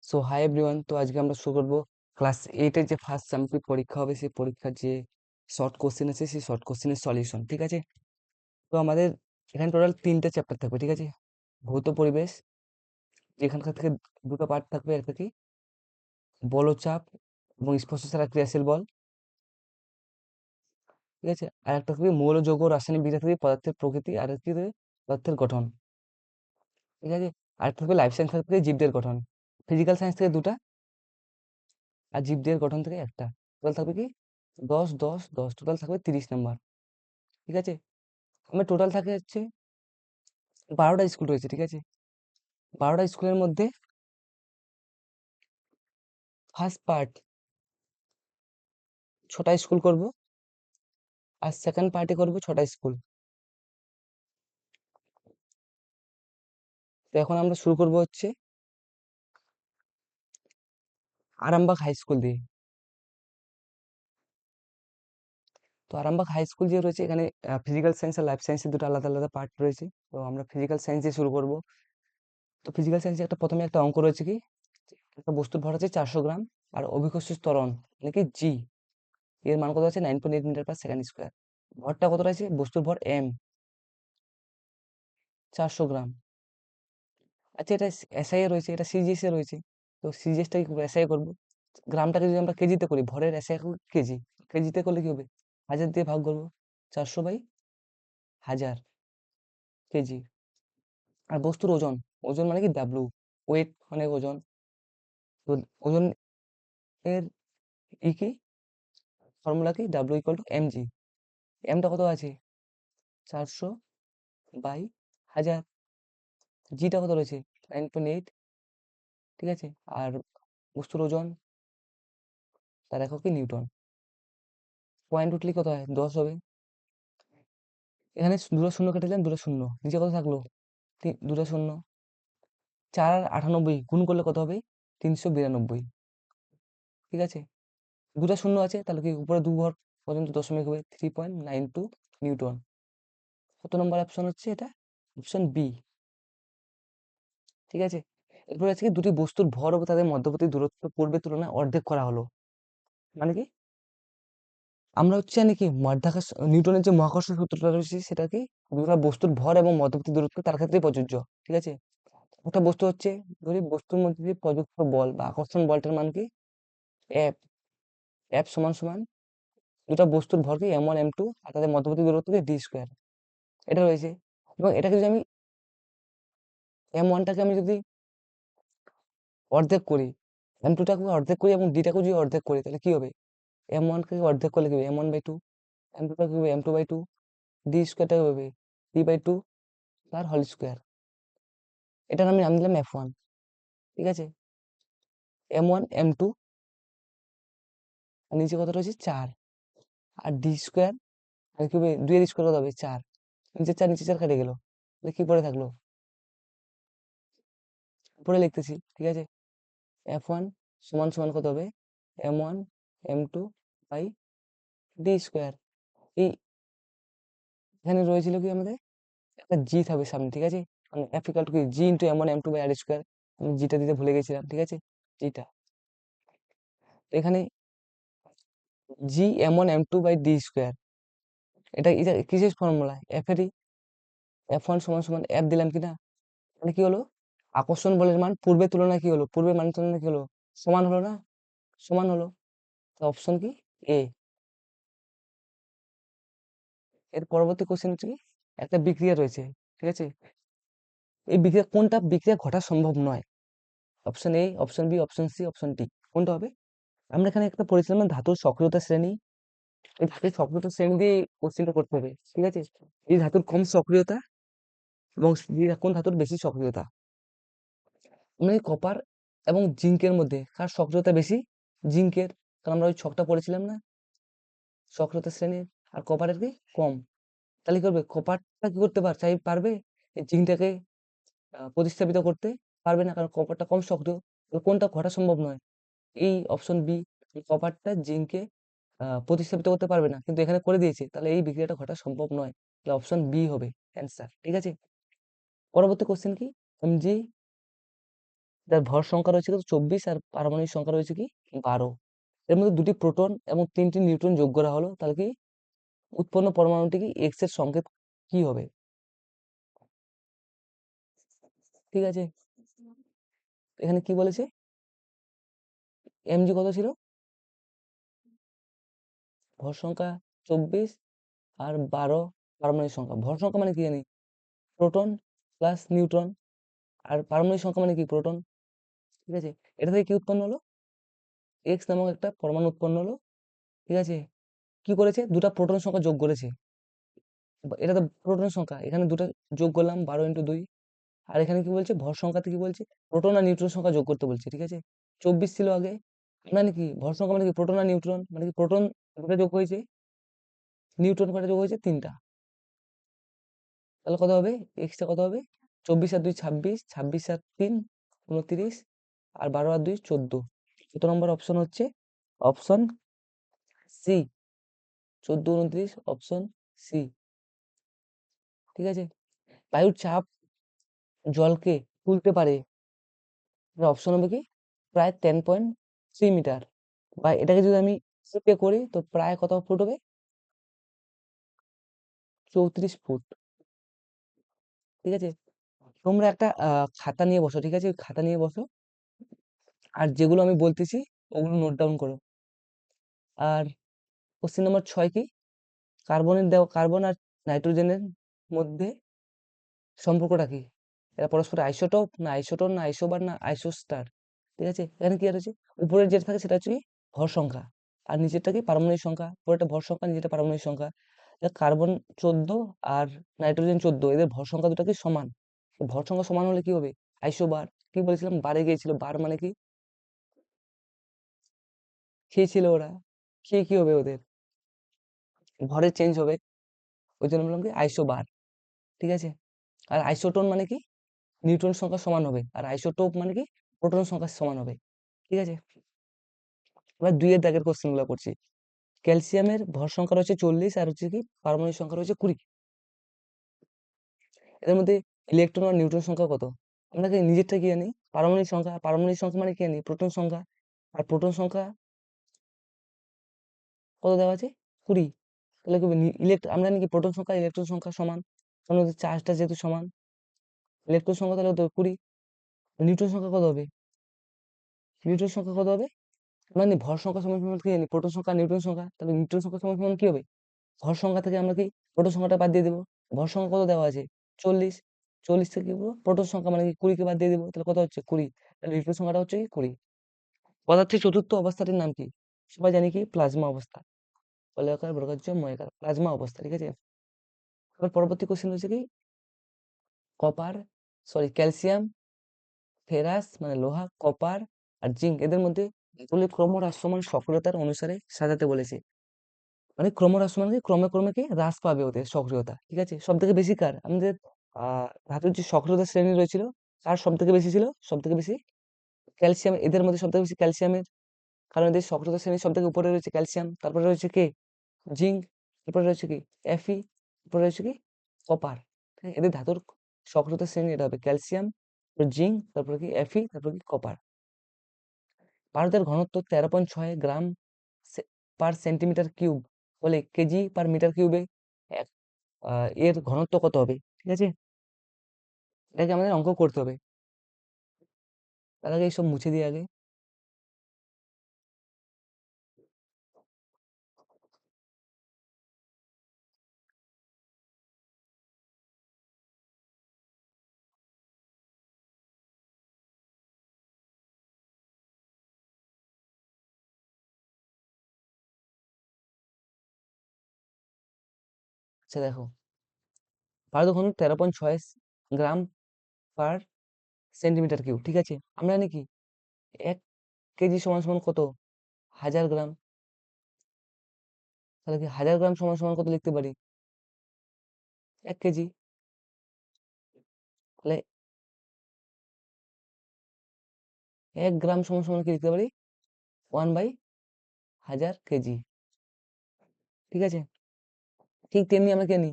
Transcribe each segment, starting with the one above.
So hi everyone, তো আজকে আমরা শুরু করবো ক্লাস এইটের যে ফার্স্ট সামগ্রিক পরীক্ষা হবে, সেই পরীক্ষার যে শর্ট কোশ্চেন আছে সেই শর্ট কোশ্চেনের সলিউশন। ঠিক আছে, তো আমাদের এখানে টোটাল 3টে চ্যাপ্টার থাকবে। ঠিক আছে, ভৌত পরিবেশ, যেখানকার থেকে দুটো পার্ট থাকবে, একটা কি বলচাপ এবং স্পর্শ ছাড়া ক্রিয়াশীল বল। ঠিক আছে, আর একটা থাকবে মৌল যৌগ রাসায়নিক বিদ্যা থেকে পদার্থের প্রকৃতি, আর একটি থাকবে পদার্থের গঠন। ঠিক আছে, আর একটা থাকবে লাইফ সায়েন্স থেকে জীবদের গঠন। ফিজিক্যাল সায়েন্স থেকে দুটা, আর জীবদের গঠন থেকে একটা। টোটাল থাকবে কি 10 10 10, টোটাল থাকবে 30 নাম্বার। ঠিক আছে, আমার টোটাল থাকে হচ্ছে 12টা স্কুল রয়েছে। ঠিক আছে, 12টা স্কুলের মধ্যে ফার্স্ট পার্ট 6টা স্কুল করব, আর সেকেন্ড পার্টে করব 6টা স্কুল। তো এখন আমরা শুরু করব হচ্ছে আরামবাগ হাই স্কুল দিয়ে। তো আরামবাগ হাই স্কুল যে রয়েছে, এখানে ফিজিক্যাল সায়েন্স আর লাইফ সায়েন্সের দুটো আলাদা আলাদা পার্ট রয়েছে। তো আমরা ফিজিক্যাল সায়েন্স দিয়ে শুরু করব। তো ফিজিক্যাল সায়েন্সে প্রথমে একটা অঙ্ক রয়েছে, কি একটা বস্তুর ভর আছে 400 গ্রাম, আর অভিকর্ষজ ত্বরণ মানে কি জি, এর মান কত আছে 9.8 মিটার/সেকেন্ড স্কোয়ার। ভরটা কত রয়েছে, বস্তুর ভর এম 400 গ্রাম। আচ্ছা, এটা এসআই এ রয়েছে, এটা সিজিএস এ রয়েছে। তো সিজিএসটা কি করবো, এসআই করবো। গ্রামটাকে যদি আমরা কেজিতে করি, ভরের এসআই কেজি, কেজিতে করলে কি হবে, 1000 দিয়ে ভাগ করবো, 400/1000 কেজি। আর বস্তুর ওজন, ওজন মানে কি ডাব্লু, ওয়েট মানে ওজন। তো ওজন এর কি ফর্মুলা কি, ডাব্লু = mg। এমটা কত আছে, 400/1000। জিটা কত রয়েছে, 9.8। ঠিক আছে, আর বস্তুর ওজন, তার একক কি নিউটন। পয়েন্ট উঠলে কত হয়, 10 হবে। এখানে দুটো শূন্য কেটে দিলাম, দুটো শূন্য, নিচে কত থাকলো, দুটো শূন্য। 4 আর 98 গুণ করলে কত হবে, 392। ঠিক আছে, দুটো শূন্য আছে, তাহলে কি উপরে দু ঘর পর্যন্ত দশমিক হবে, 3.92 নিউটন। কত নম্বর অপশন হচ্ছে এটা, অপশন বি। ঠিক আছে, এরপরে আছে কি দুটি বস্তুর ভর ও তাদের মধ্যবর্তী দূরত্ব পূর্বের তুলনায় অর্ধেক করা হলো। মানে কি, আমরা হচ্ছে জানি কি মাধ্যাকর্ষ, নিউটনের যে মহাকর্ষ সূত্রটা রয়েছে, সেটা কি দুটো বস্তুর ভর এবং মধ্যবর্তী দূরত্ব তার ক্ষেত্রে প্রযোজ্য। ঠিক আছে, একটা বস্তু হচ্ছে, ধরি বস্তুর মধ্যে দিয়ে প্রযুক্ত বল বা আকর্ষণ বলটার মান কি এফ, এফ সমান সমান দুটা বস্তুর ভর কি m1 m2, আর তাদের মধ্যবর্তী দূরত্ব কি d²। এটা রয়েছে, এবং এটাকে যদি আমি m1টাকে আমি যদি অর্ধেক করি, m2টাকে অর্ধেক করি, এবং d-টাকে যদি অর্ধেক করি, তাহলে কি হবে, m1কে অর্ধেক করলে কি হবে m1/2, m2টাকে হবে m2/2, d²টাকে হবে d/2 তার হোল স্কোয়ার। এটার আমি নাম দিলাম f1। ঠিক আছে, m1 m2, আর নিচে কত রয়েছে 4, আর d², আর কি হবে 2 এর স্কোয়ার কত হবে 4, নিচে 4 নিচে 4 কেটে গেল, তাহলে কি পড়ে থাকলো, উপরে লিখতেছি। ঠিক আছে, f1 সমান সমান কত হবে, m1 m2/d²। এই এখানে রয়েছিল কি আমাদের একটা জি থাকবে সামনে। ঠিক আছে, মানে f = কি g × m1 m2/r²। আমি জিটা দিতে ভুলে গেছিলাম। ঠিক আছে, জিটা এখানে g m1 m2/d², এটা কিসের ফর্মুলা, এফ এরই। f1 সমান সমান f দিলাম কিনা, মানে কি হলো, আকর্ষণ বলের মান পূর্বের তুলনায় কি হলো, পূর্বের মানের তুলনায় কি হলো, সমান হলো না, সমান হলো। অপশন কি এ। এর পরবর্তী কোশ্চেন হচ্ছে কি, একটা বিক্রিয়া রয়েছে। ঠিক আছে, এই বিক্রিয়া কোনটা বিক্রিয়া ঘটা সম্ভব নয়, option A, option B, option C, option D, কোনটা হবে। আমরা এখানে একটা পড়েছিলাম না, ধাতুর সক্রিয়তা শ্রেণী। এই ধাতুর সক্রিয়তা শ্রেণী দিয়ে কোশ্চেনটা করতে হবে। ঠিক আছে, এই ধাতুর কম সক্রিয়তা এবং কোন ধাতুর বেশি সক্রিয়তা। আমরা এই কপার এবং জিঙ্কের মধ্যে কার সক্রিয়তা বেশি, জিঙ্কের, কারণ আমরা ওই ছকটা পড়েছিলাম না সক্রিয়তা শ্রেণীর, আর কপারের কি কম। তাহলে কি করবে, কপারটা কি করতে পারবে এই জিঙ্কটাকে প্রতিস্থাপিত করতে পারবে না, কারণ কপারটা কম সক্রিয়। তো কোনটা ঘটা সম্ভব নয়, এই অপশন বি, কপারটা জিঙ্কে প্রতিস্থাপিত করতে পারবে না, কিন্তু এখানে করে দিয়েছে, তাহলে এই বিক্রিয়াটা ঘটা সম্ভব নয়। তাহলে অপশন বি হবে অ্যান্সার। ঠিক আছে, পরবর্তী কোশ্চেন কি, mg যার ভর সংখ্যা রয়েছে কত 24 আর পারমাণবিক সংখ্যা রয়েছে কি 12। এর মধ্যে দুটি প্রোটন এবং 3টি নিউট্রন যোগ করা হলো, তাহলে কি উৎপন্ন পরমাণুটি কি এক্স এর সংকেত কি হবে? ঠিক আছে, এখানে কি বলেছে, এমজি কত ছিল, ভর সংখ্যা 24 আর 12 পারমাণবিক সংখ্যা। ভর সংখ্যা মানে কি জানি, প্রোটন প্লাস নিউট্রন, আর পারমাণবিক সংখ্যা মানে কি প্রোটন। ঠিক আছে, এটা থেকে কি উৎপন্ন হলো, এক্স নামক একটা পরমাণু উৎপন্ন হলো। ঠিক আছে, কি করেছে, দুটা প্রোটন সংখ্যা যোগ করেছে। এটা তো প্রোটন সংখ্যা, এখানে দুটো যোগ করলাম 12 × 2। আর এখানে কি বলছে, ভর সংখ্যাতে কি বলছে, প্রোটন আর নিউট্রন সংখ্যা যোগ করতে বলছে। ঠিক আছে, 24 ছিল আগে, মানে কি ভর সংখ্যা মানে কি প্রোটন আর নিউট্রন, মানে কি প্রোটন দুটো যোগ হয়েছে, নিউট্রন কয়টা যোগ হয়েছে, 3টা। তাহলে কত হবে, এক্সটা কত হবে, 24 আর 2 26, 26 আর 3 29, আর 12 আর 2 14। কত নম্বর অপশন হচ্ছে, অপশন সি, 14 29, অপশন সি। ঠিক আছে, বায়ুর চাপ জলকে তুলতে পারে, অপশন হবে কি প্রায় 10.3 মিটার, বা এটাকে যদি আমি ফুটে করি তো প্রায় কত ফুট হবে, 34 ফুট। ঠিক আছে, তোমরা একটা খাতা নিয়ে বসো, ঠিক আছে, ওই খাতা নিয়ে বসো, আর যেগুলো আমি বলতেছি ওগুলো নোট ডাউন করো। আর কোশ্চেন নম্বর 6 কি, কার্বনের দেওয়া, কার্বন আর নাইট্রোজেনের মধ্যে সম্পর্কটা কি, এরা পরস্পর আইসোটোপ না আইসোটোন না আইসোবার না আইসোস্টার। ঠিক আছে, এখানে কি আছে, উপরের যেটা থাকে সেটা হচ্ছে কি ভর সংখ্যা, আর নিচেরটা কি পারমাণবিক সংখ্যা, উপরেরটা ভর সংখ্যা নিচেরটা পারমাণবিক সংখ্যা। কার্বন 14 আর নাইট্রোজেন 14, এদের ভর সংখ্যা দুটা কি সমান, তো ভর সংখ্যা সমান হলে কি হবে, আইসোবার। কি বলেছিলাম, বারে গিয়েছিল, বার মানে কি খেয়েছিল ওরা, খেয়ে কি হবে ওদের, ভরে চেঞ্জ হবে, ওই জন্য বললাম কি আইসোবার। ঠিক আছে, আর আইসোটোন মানে কি নিউট্রন সংখ্যা সমান হবে, আর আইসোটোপ মানে কি প্রোটন সংখ্যা সমান হবে। ঠিক আছে, এবার 2 এর দাগের কোশ্চেন গুলো করছি। ক্যালসিয়ামের ভর সংখ্যা রয়েছে 40 আর হচ্ছে কি পারমাণবিক সংখ্যা রয়েছে 20। এদের মধ্যে ইলেকট্রন আর নিউট্রন সংখ্যা কত, আমরা কি নিজেরটা কি জানি, পারমাণবিক সংখ্যা, পারমাণবিক সংখ্যা মানে কি জানি প্রোটন সংখ্যা, আর প্রোটন সংখ্যা কত দেওয়া আছে, 20। তাহলে কি আমরা জানি কি প্রোটন সংখ্যা ইলেকট্রন সংখ্যা সমান, কারণ ওদের চার্জটা যেহেতু সমান, ইলেকট্রন সংখ্যা তাহলে তো 20। নিউট্রন সংখ্যা কত হবে, নিউট্রন সংখ্যা কত হবে, মানে ভর সংখ্যা সমান সমান কি জানি প্রোটন সংখ্যা নিউট্রন সংখ্যা, তাহলে নিউট্রন সংখ্যা সমান সমান কি হবে, ভর সংখ্যা থেকে আমরা কি প্রোটন সংখ্যাটা বাদ দিয়ে দেবো, ভর সংখ্যা কত দেওয়া আছে 40, 40 থেকে কি করবো, প্রোটন সংখ্যা মানে কি 20 কে বাদ দিয়ে দেবো, তাহলে কত হচ্ছে 20, তাহলে নিউট্রন সংখ্যাটা হচ্ছে কি 20। পদার্থের চতুর্থ অবস্থাটির নাম কি, সবাই জানি কি প্লাজমা অবস্থা, বলয়াকার বর্গাকার ময়াকার প্লাজমা অবস্থা। ঠিক আছে, এবার পরবর্তী কোশ্চেন হচ্ছে কি, কপার, সরি ক্যালসিয়াম, ফেরাস মানে লোহা, কপার আর জিঙ্ক, এদের মধ্যে ধাতুগুলি ক্রমহ্রাসমান সক্রিয়তার অনুসারে সাজাতে বলেছে, মানে ক্রমহ্রাসমান কি ক্রমে ক্রমে কি হ্রাস পাবে ওদের সক্রিয়তা। ঠিক আছে, সব থেকে বেশি কার, আমাদের ধাতুর যে সক্রিয়তা শ্রেণী রয়েছিল কার সব থেকে বেশি ছিল, সব থেকে বেশি ক্যালসিয়াম, এদের মধ্যে সব থেকে বেশি ক্যালসিয়ামের, কারণ এদের সক্রিয়তা শ্রেণী সব থেকে উপরে রয়েছে ক্যালসিয়াম, তারপরে রয়েছে কে জিঙ্ক, তারপরে রয়েছে কি এফি, তারপরে রয়েছে কি কপার। এদের ধাতুর সক্রিয়তা শ্রেণী এটা হবে ক্যালসিয়াম, জিঙ্ক, তারপরে কি এফি, তারপরে কি কপার। ভারতের ঘনত্ব 13.6 গ্রাম পার সেন্টিমিটার কিউব হলে কেজি পার মিটার কিউবে এর ঘনত্ব কত হবে। ঠিক আছে, এটাকে আমাদের অঙ্ক করতে হবে, তার আগে এইসব মুছে দিয়ে আগে। আচ্ছা দেখো, ভারতের ঘনত্ব 13.6 গ্রাম পার সেন্টিমিটার কিউব। ঠিক আছে, আমরা জানি কি 1 কেজি সমান সমান কত, 1000 গ্রাম, তাহলে কি 1000 গ্রাম সমান সমান কত লিখতে পারি, 1 কেজি, তাহলে 1 গ্রাম সমান সমান কি লিখতে পারি, 1/1000 কেজি। ঠিক আছে, ঠিক তেমনি আমরা কি জানি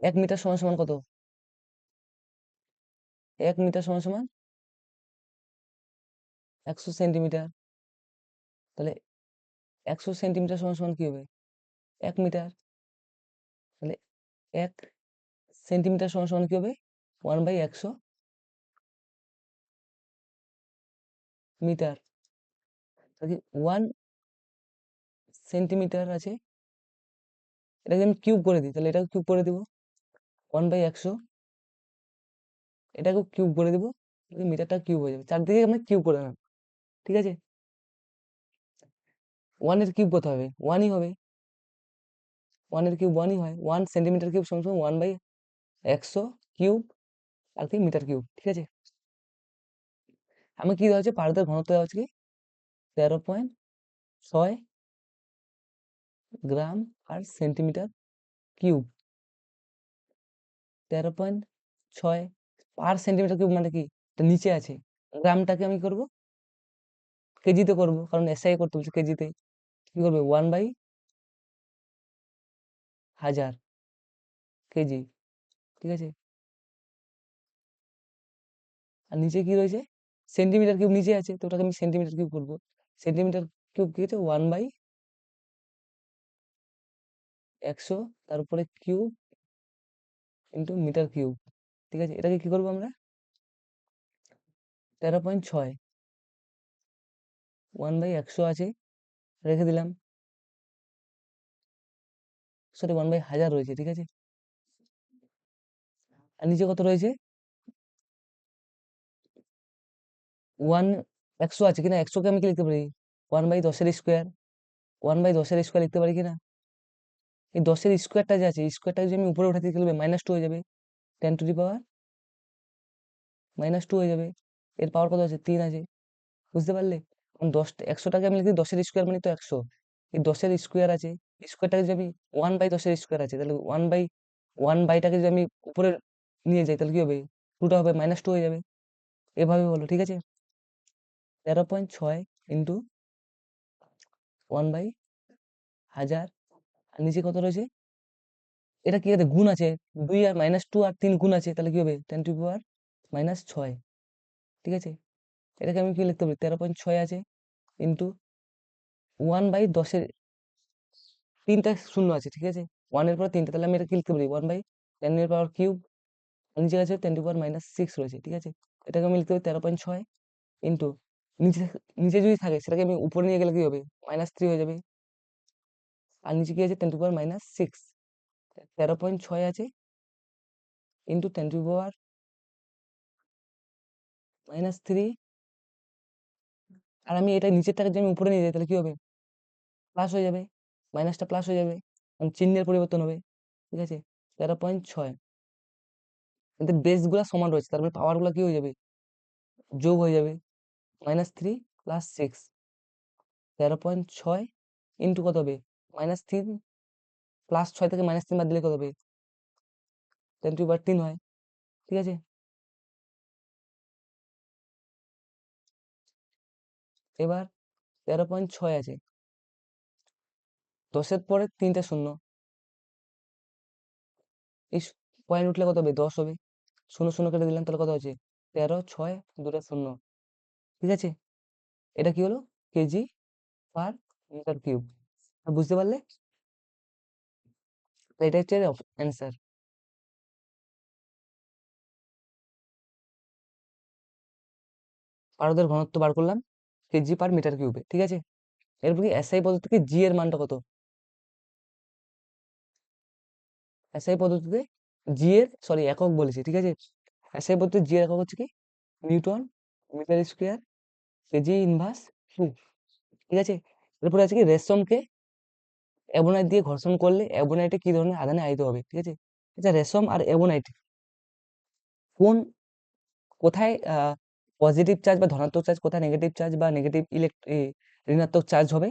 1 মিটার সমান সমান কত, 1 মিটার সমান সমান 100 সেন্টিমিটার। তাহলে 100 সেন্টিমিটার সমান সমান কি হবে? 1 মিটার। তাহলে 1 সেন্টিমিটার সমান সমান কি হবে? 1/100 মিটার। তাহলে 1 সেন্টিমিটার আছে, এটাকে আমি কিউব করে দিই, তাহলে এটাকে কিউব করে দিব। 1/100, এটাকেও কিউব করে দিব, মিটারটা কিউব হয়ে যাবে। চারদিকে আমরা কিউব করে নেব, ঠিক আছে। 1 এর কিউব কত হবে? 1ই হবে। 1 এর কিউব 1ই হয়। 1 সেন্টিমিটার কিউব সমান সমান 1/100 কিউব আর কি মিটার কিউব, ঠিক আছে। আমি কি দেওয়া হচ্ছে, পারদের ঘনত্ব দেওয়া হচ্ছে কি 13.6 গ্রাম আর centimetre cube. 13.6 per centimetre cube মানে কি, এটা নিচে আছে। গ্রামটাকে আমি করব কেজিতে করব, কারণ এসআই করতে বলছে কেজিতে। কি করবে? 1/1000 কেজি, ঠিক আছে। আর নিচে কি রয়েছে? সেন্টিমিটার কিউব নিচে আছে, তো ওটাকে আমি সেন্টিমিটার কিউব করবো। সেন্টিমিটার কিউব কি হচ্ছে? 1/100, তার উপরে কিউব ইন্টু মিটার কিউব, ঠিক আছে। এটাকে কি করবো আমরা? 13.6 1/100 আছে, রেখে দিলাম। সরি, 1/1000 রয়েছে, ঠিক আছে। আর নিচে কত রয়েছে? 100 আছে কিনা, 100কে আমি কি লিখতে পারি? 1/10 স্কোয়ার, 1/10 স্কোয়ার লিখতে পারি কিনা? এই 10 স্কোয়ারটা যে আছে, স্কোয়ারটা যদি আমি উপরে উঠাতে কি হবে? -2 হয়ে যাবে। 10 টু দি পাওয়ার -2 হয়ে যাবে। এর পাওয়ার কত আছে? 3 আছে, বুঝতে পারলে? এখন 100টাকে আমি লিখি 10 স্কোয়ার মানে তো 100। এই 10 স্কোয়ার আছে, স্কোয়ারটাকে যদি আমি 1/10 স্কোয়ার আছে, তাহলে 1/1টাকে যদি আমি উপরে নিয়ে যাই, তাহলে কি হবে? 2টা হবে, -2 হয়ে যাবে। এভাবে বলো, ঠিক আছে। 13.6 ইন্টু 1/1000, আর নিচে কত রয়েছে? এটা কি আছে? গুণ আছে, 2 আর -2 আর 3 গুণ আছে, তাহলে কি হবে? 10⁻⁻6, ঠিক আছে। এটাকে আমি কি লিখতে পারি? 13.6 আছে ইন্টু 1/10, তিনটা শূন্য আছে, ঠিক আছে। 1 এর পরে তিনটা, তাহলে আমি এটা কি লিখতে পারি? 1/10 এর পাওয়ার কিউব, নিচে আছে 10⁻⁻6 রয়েছে, ঠিক আছে। এটাকে আমি লিখতে পারি 13.6 ইন্টু নিচে, নিচে যদি থাকে সেটাকে আমি উপরে নিয়ে গেলে কি হবে? -3 হয়ে যাবে। আর নিচে কি আছে? 10⁻⁻6, 13.6 আছে ইন্টু 10⁻⁻3। আর আমি এটা নিচেরটাকে যদি আমি উপরে নিয়ে যাই, তাহলে কি হবে? প্লাস হয়ে যাবে, মাইনাসটা প্লাস হয়ে যাবে, কারণ চিহ্নের পরিবর্তন হবে, ঠিক আছে। 13.6, কিন্তু বেস গুলা সমান রয়েছে, তারপরে পাওয়ার গুলা কি হয়ে যাবে? যোগ হয়ে যাবে। -3 + 6, 13.6 ইন্টু কত হবে? -3 + 6 থেকে -3 বাদ দিলে কত হবে? 10⁻³ হয়, ঠিক আছে। এবার 13.6 আছে, 10-এর পরে তিনটা শূন্য, এই পয়েন্ট উঠলে কত হবে? 10 হবে। শূন্য শূন্য কেটে দিলাম, তাহলে কত আছে? 13, 6, 2টা শূন্য, ঠিক আছে। এটা কি হলো? KG per metre cube. বুঝতে পারলে? তো এটা হচ্ছে অ্যান্সার। পারদের ঘনত্ব বার করলাম কেজি পার মিটার কিউবে, ঠিক আছে। এরপর কি এসআই পদ্ধতিতে জি এর মানটা কত? এসআই পদ্ধতিতে জি এর, সরি একক বলেছি, ঠিক আছে। এসআই পদ্ধতিতে জি এর একক হচ্ছে কি? Newton metre square KG inverse 2, ঠিক আছে। এরপরে আছে কি? রেশমকে অ্যাবনাইট দিয়ে ঘর্ষণ করলে অ্যাবনাইটে কি ধরনের আধানে আহিত হবে, ঠিক আছে। আচ্ছা, রেশম আর অ্যাবনাইট কোন, কোথায় পজিটিভ চার্জ বা ধনাত্মক চার্জ, কোথায় নেগেটিভ চার্জ বা নেগেটিভ ঋণাত্মক চার্জ হবে,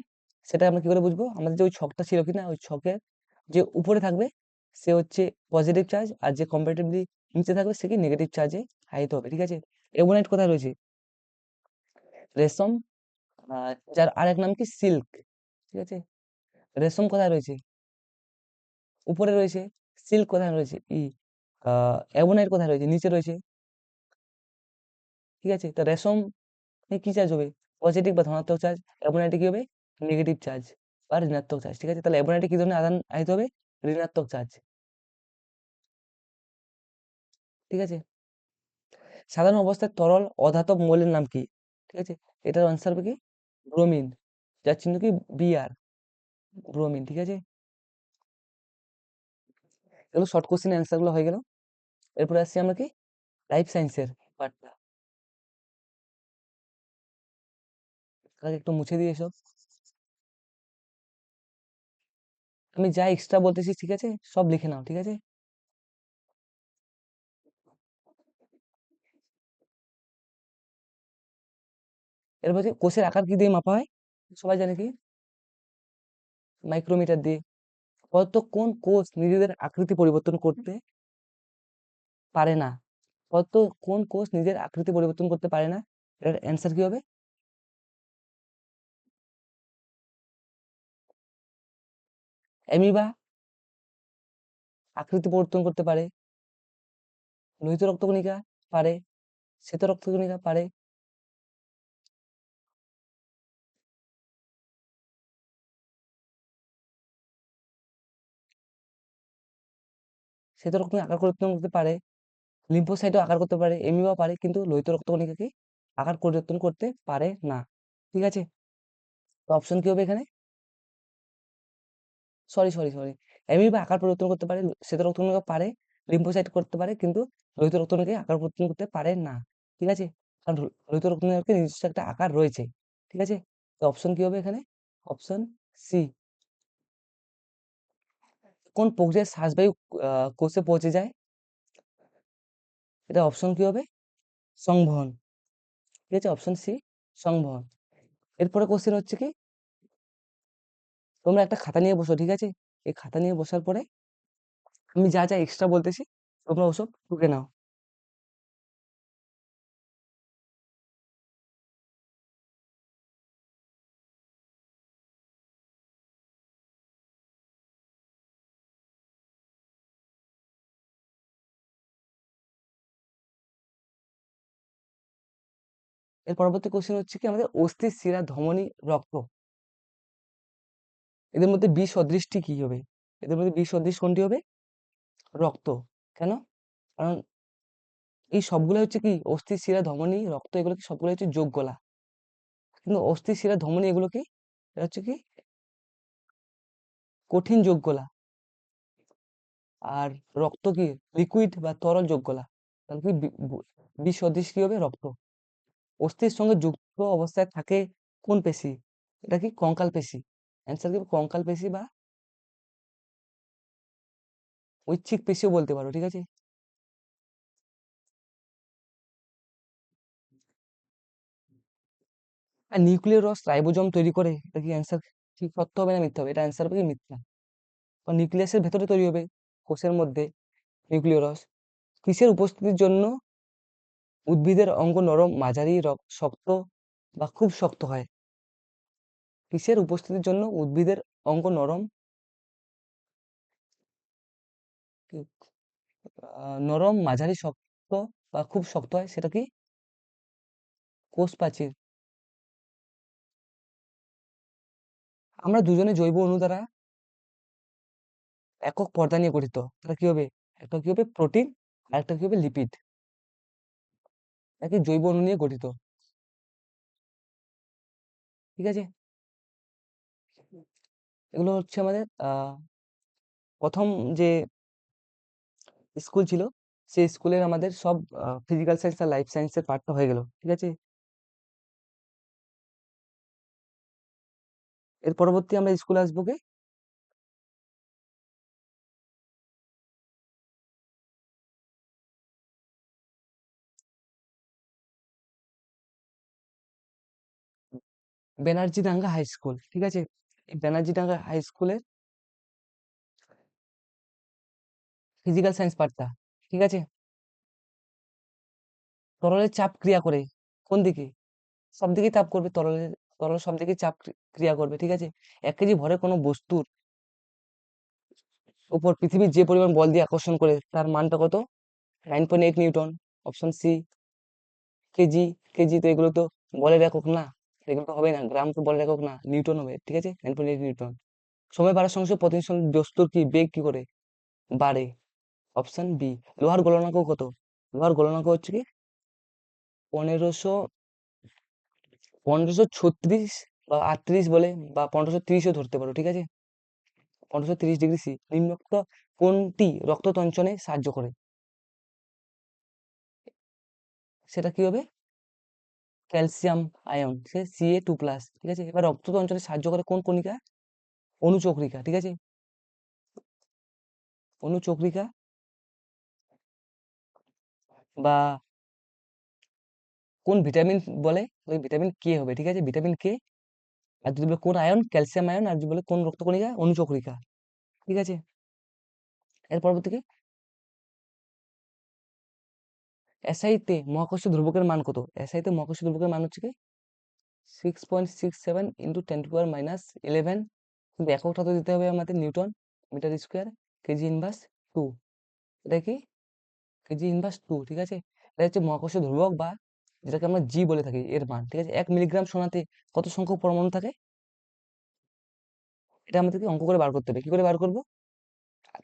সেটা আমরা কি করে বুঝবো? আমাদের যে ওই ছকটা ছিল কিনা, ওই ছকের যে উপরে থাকবে সে হচ্ছে পজিটিভ চার্জ, আর যে কম্পারেটিভলি নিচে থাকবে সে কি নেগেটিভ চার্জে আহিত হবে, ঠিক আছে। এবোনাইট কোথায় রয়েছে? রেশম, যার আরেক নাম কি সিল্ক, ঠিক আছে। রেশম কোথায় রয়েছে? উপরে রয়েছে। সিল্ক কোথায় রয়েছে? অ্যাবনাইট কোথায় রয়েছে? নিচে রয়েছে, ঠিক আছে। তো রেশম কি চার্জ হবে? পজিটিভ বা ধনাত্মক চার্জ, অ্যামোনিয়াটি কি হবে? নেগেটিভ চার্জ বা ঋণাত্মক চার্জ। ঠিক আছে, তাহলে অ্যামোনিয়াটি কি ধরনের আধান আহিত হবে? ঋণাত্মক চার্জ। ঠিক আছে, সাধারণ অবস্থায় তরল অধাতব মৌলের নাম কি? ঠিক আছে, এটার আনসার হবে কি? ব্রোমিন, যার চিহ্ন কি? BR, bromine. ঠিক আছে, এগুলো শর্ট কোশ্চেন অ্যান্সার গুলো হয়ে গেল। এরপরে আসছি আমরা কি লাইফ সায়েন্সের পার্টটা। তাহলে একটু মুছে দিয়ে এসব, আমি যা এক্সট্রা বলতেছি ঠিক আছে সব লিখে নাও। ঠিক আছে, এরপর হচ্ছে কোষের আকার কি দিয়ে মাপা হয়? সবাই জানে কি? মাইক্রোমিটার দিয়ে। বলতো কোন কোষ নিজেদের আকৃতি পরিবর্তন করতে পারে না? বলতো কোন কোষ নিজের আকৃতি পরিবর্তন করতে পারে না? এর অ্যান্সার কি হবে? অ্যামিবা আকৃতি পরিবর্তন করতে পারে, লোহিত রক্তকণিকা পারে, শ্বেত রক্তকণিকা পারে। শ্বেত রক্তকণিকা আকার পরিবর্তন করতে পারে, লিম্ফোসাইটও আকার করতে পারে, অ্যামিবা পারে, কিন্তু লোহিত রক্তকণিকা কি আকার পরিবর্তন করতে পারে না। ঠিক আছে, তো অপশন কি হবে এখানে? সরি সরি সরি, অ্যামিবা আকার পরিবর্তন করতে পারে, শ্বেত রক্তকণিকা পারে, লিম্ফোসাইট করতে পারে, কিন্তু লোহিত রক্তকণিকা আকার পরিবর্তন করতে পারে না। ঠিক আছে, কারণ লোহিত রক্তকণিকার নিজস্ব একটা আকার রয়েছে। ঠিক আছে, তো অপশন কি হবে এখানে? Option C. কোন প্রক্রিয়ায় শ্বাসবায়ু কোষে পৌঁছে যায়? এটা অপশন কি হবে? সংবহন। ঠিক আছে, অপশন সি, সংবহন। এরপরে কোশ্চেন হচ্ছে কি, তোমরা একটা খাতা নিয়ে বসো। ঠিক আছে, এই খাতা নিয়ে বসার পরে আমি যা যা এক্সট্রা বলতেছি তোমরা ওসব টুকে নাও। এর পরবর্তী কোশ্চেন হচ্ছে কি, আমাদের অস্থি, শিরা, ধমনী, রক্ত, এদের মধ্যে বি সদৃশটি কি হবে? এদের মধ্যে বি সদৃশ কোনটি হবে? রক্ত। কেন? কারণ এই সবগুলো হচ্ছে কি অস্থি, শিরা, ধমনী, রক্ত, এগুলো কি সবগুলো হচ্ছে যোগ গলা, কিন্তু অস্থি, শিরা, ধমনী এগুলো কি, এটা হচ্ছে কি কঠিন যোগ গলা। আর রক্ত কি লিকুইড বা তরল যোগ গলা। তাহলে কি বিসদৃশ কি হবে? রক্ত। অস্থির সঙ্গে যুক্ত অবস্থায় থাকে কোন পেশি? এটা কি কঙ্কাল পেশি। অ্যান্সার কি কঙ্কাল পেশি বা ঐচ্ছিক পেশিও বলতে পারো। ঠিক আছে, আর নিউক্লিয়ার রস রাইবোজোম তৈরি করে, এটা কি অ্যান্সার ঠিক সত্য হবে না মিথ্যা হবে? এটা অ্যান্সার হবে কি মিথ্যা। কারণ নিউক্লিয়াসের ভেতরে তৈরি হবে, কোষের মধ্যে নিউক্লিয়ার রস। কিসের উপস্থিতির জন্য উদ্ভিদের অঙ্গ নরম, মাঝারি, শক্ত বা খুব শক্ত হয়? কিসের উপস্থিতির জন্য উদ্ভিদের অঙ্গ নরম, নরম, মাঝারি, শক্ত বা খুব শক্ত হয়? সেটা কি কোষ প্রাচীর। আমরা দুজনে জৈব অণু দ্বারা একক পর্দা নিয়ে গঠিত, তাহলে কি হবে? একটা কি হবে প্রোটিন, আর একটা কি হবে লিপিড। নাকি জৈব অণু নিয়ে গঠিত। ঠিক আছে, এগুলো হচ্ছে আমাদের প্রথম যে স্কুল ছিল সেই স্কুলের আমাদের সব ফিজিক্যাল সায়েন্স আর লাইফ সায়েন্সের পার্টটা হয়ে গেল। ঠিক আছে, এর পরবর্তী আমরা স্কুলে আসবো কি ব্যানার্জি ডাঙ্গা হাই স্কুল। ঠিক আছে, এই ব্যানার্জি ডাঙ্গা হাই স্কুলের ফিজিক্যাল সায়েন্স পার্টটা। ঠিক আছে, তরলের চাপ ক্রিয়া করে কোন দিকে? সব দিকে চাপ করবে তরলের, তরল সব দিকে চাপ ক্রিয়া করবে। ঠিক আছে, 1 কেজি ভরে কোনো বস্তুর উপর পৃথিবীর যে পরিমাণ বল দিয়ে আকর্ষণ করে তার মানটা কত? 9.8 newton. Option C, KG. KG তো এগুলো তো বলের একক না, এগুলো তো হবে না, গ্রাম তো বলে একক না, নিউটন হবে, ঠিক আছে, 9.8 নিউটন। সময় বাড়ার সঙ্গে সঙ্গে প্রতিদিন সঙ্গে বস্তুর কি বেগ কি করে বাড়ে? Option B. লোহার গলনাঙ্ক কত? লোহার গলনাঙ্ক হচ্ছে কি 1500, 1536 বা 38 বলে, বা 1530ও ধরতে পারো, ঠিক আছে। 1530 ডিগ্রি সি। নিম্নোক্ত কোনটি রক্ত তঞ্চনে সাহায্য করে? সেটা কি হবে? ক্যালসিয়াম আয়ন, সে Ca2+, ঠিক আছে। এবার রক্ত তঞ্চনে সাহায্য করে কোন কণিকা? অনুচক্রিকা, ঠিক আছে, অনুচক্রিকা। বা কোন ভিটামিন বলে? ওই ভিটামিন কে হবে, ঠিক আছে, ভিটামিন কে। আর যদি বলে কোন আয়ন? Calcium ion. আর যদি বলে কোন রক্তকণিকা? অনুচক্রিকা, ঠিক আছে। এর পরবর্তী কি? এসআইতে মহাকর্ষীয় ধ্রুবকের মান কত? এসআইতে মহাকর্ষীয় ধ্রুবকের মান হচ্ছে কি 6.67 × 10⁻11। কিন্তু এককটা তো দিতে হবে আমাদের newton metre square, KG inverse 2। এটা কি? কেজি ইনভার্স 2, ঠিক আছে। এটা হচ্ছে মহাকর্ষীয় ধ্রুবক, বা যেটাকে আমরা জি বলে থাকি, এর মান, ঠিক আছে। 1 মিলিগ্রাম সোনাতে কত সংখ্যক পরমাণু থাকে? এটা আমাদেরকে অঙ্ক করে বার করতে হবে। কি করে বার করবো?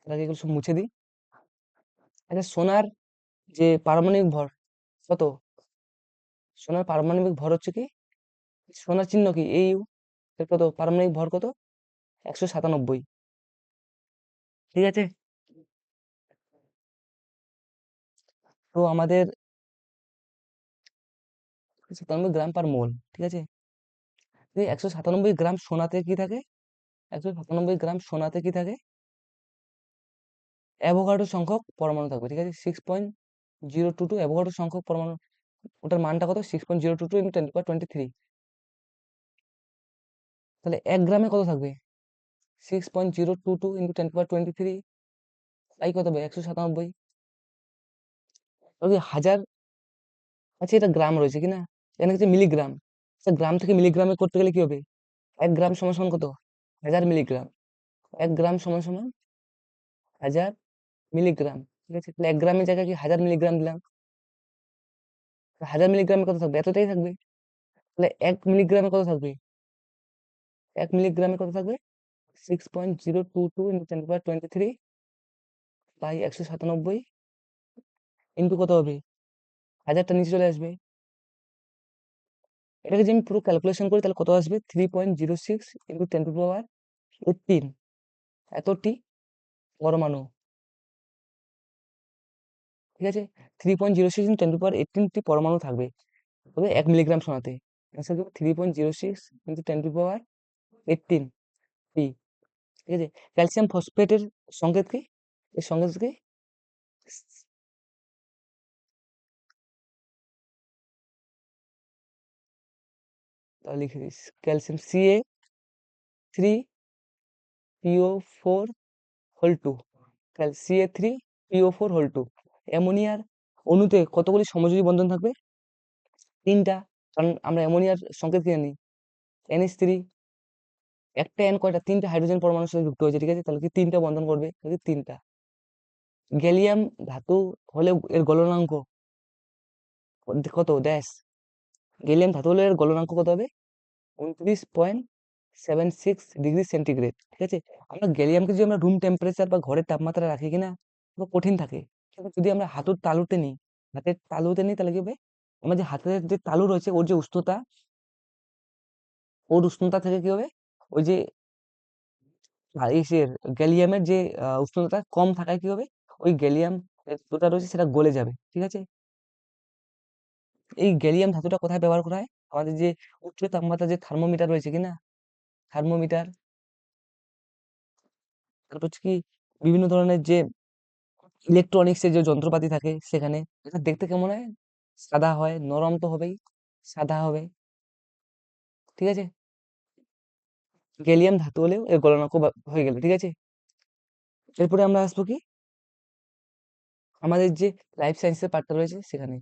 তার আগে এগুলো সব মুছে দিই। আচ্ছা, সোনার যে পারমাণবিক ভর কত? সোনার পারমাণবিক ভর হচ্ছে কি, সোনার চিহ্ন কি Au, এর কত পারমাণবিক ভর কত? 197, ঠিক আছে। তো আমাদের 97 গ্রাম/মোল, ঠিক আছে। 197 গ্রাম সোনাতে কি থাকে? 197 গ্রাম সোনাতে কি থাকে? অ্যাভোগাড্রো সংখ্যক পরমাণু থাকবে, ঠিক আছে। 6.022 অ্যাভোগাড্রো সংখ্যক পরমাণু। ওটার মানটা কত? 6.022 × 10⁻23। তাহলে 1 গ্রামে কত থাকবে? 6.022 × 10⁻23, তাই কত হবে? 197। ওই হাজার, আচ্ছা এটা গ্রাম রয়েছে কিনা, এখানে হচ্ছে মিলিগ্রাম। আচ্ছা, গ্রাম থেকে মিলিগ্রামে করতে গেলে কি হবে? 1 গ্রাম সমান সমান কত? 1000 মিলিগ্রাম। 1 গ্রাম সমান সমান 1000 মিলিগ্রাম, ঠিক আছে। তাহলে 1 গ্রামের জায়গায় কি 1000 মিলিগ্রাম দিলাম। 1000 মিলিগ্রামে কত থাকবে? এতটাই থাকবে। তাহলে 1 মিলিগ্রামে কত থাকবে? 1 মিলিগ্রামে কত থাকবে? 6.022 × 10⁻23 বাই 197 ইন্টু কত হবে? হাজারটা নিচে চলে আসবে। এটাকে যদি আমি পুরো ক্যালকুলেশন করি তাহলে কত আসবে? 3.06 × 10⁻18, এতটি পরমাণু, ঠিক আছে। 3.06 × 10⁻18টি পরমাণু থাকবে, তবে 1 মিলিগ্রাম সোনাতে। অ্যান্সার হবে 3.06 × 10⁻18 টি, ঠিক আছে। ক্যালসিয়াম ফসফেটের সংকেত কি? এর সংকেত কি? তাহলে লিখে দিস, ক্যালসিয়াম Ca3PO4 2, Ca3PO4 2। অ্যামোনিয়ার অণুতে কতগুলি সমযোজী বন্ধন থাকবে? 3টা, কারণ আমরা অ্যামোনিয়ার সংকেত কি জানি? NH3। একটা এন কয়টা? 3টা হাইড্রোজেন পরমাণুর সাথে যুক্ত হয়েছে, ঠিক আছে। তাহলে কি 3টা বন্ধন করবে? তাহলে 3টা। গ্যালিয়াম ধাতু হলে এর গলনাঙ্ক কত? ড্যাশ। গ্যালিয়াম ধাতু হলে এর গলনাঙ্ক কত হবে? 29.76 ডিগ্রি সেন্টিগ্রেড, ঠিক আছে। আমরা গ্যালিয়ামকে যদি আমরা রুম টেম্পারেচার বা ঘরের তাপমাত্রা রাখি কিনা, পুরো কঠিন থাকে। কিন্তু যদি আমরা হাতের তালুতে নিই, হাতের তালুতে নিই, তাহলে কি হবে? আমার যে হাতের যে তালু রয়েছে, ওর যে উষ্ণতা, ওর উষ্ণতা থেকে কি হবে? ওই যে ইসের গ্যালিয়ামের যে উষ্ণতা কম থাকায় কি হবে? ওই গ্যালিয়াম যেটা রয়েছে সেটা গলে যাবে, ঠিক আছে। এই গ্যালিয়াম ধাতুটা কোথায় ব্যবহার করা হয়? আমাদের যে উচ্চ তাপমাত্রা যে থার্মোমিটার রয়েছে কিনা, থার্মোমিটার, তারপর হচ্ছে কি বিভিন্ন ধরনের যে ইলেকট্রনিক্সের যে যন্ত্রপাতি থাকে সেখানে। এটা দেখতে কেমন হয়? সাদা হয়, নরম তো হবেই, সাদা হবে, ঠিক আছে। গ্যালিয়াম ধাতু হলেও এর গলনাঙ্ক হয়ে গেল, ঠিক আছে। এরপরে আমরা আসবো কি আমাদের যে লাইফ সায়েন্সের পার্টটা রয়েছে সেখানে।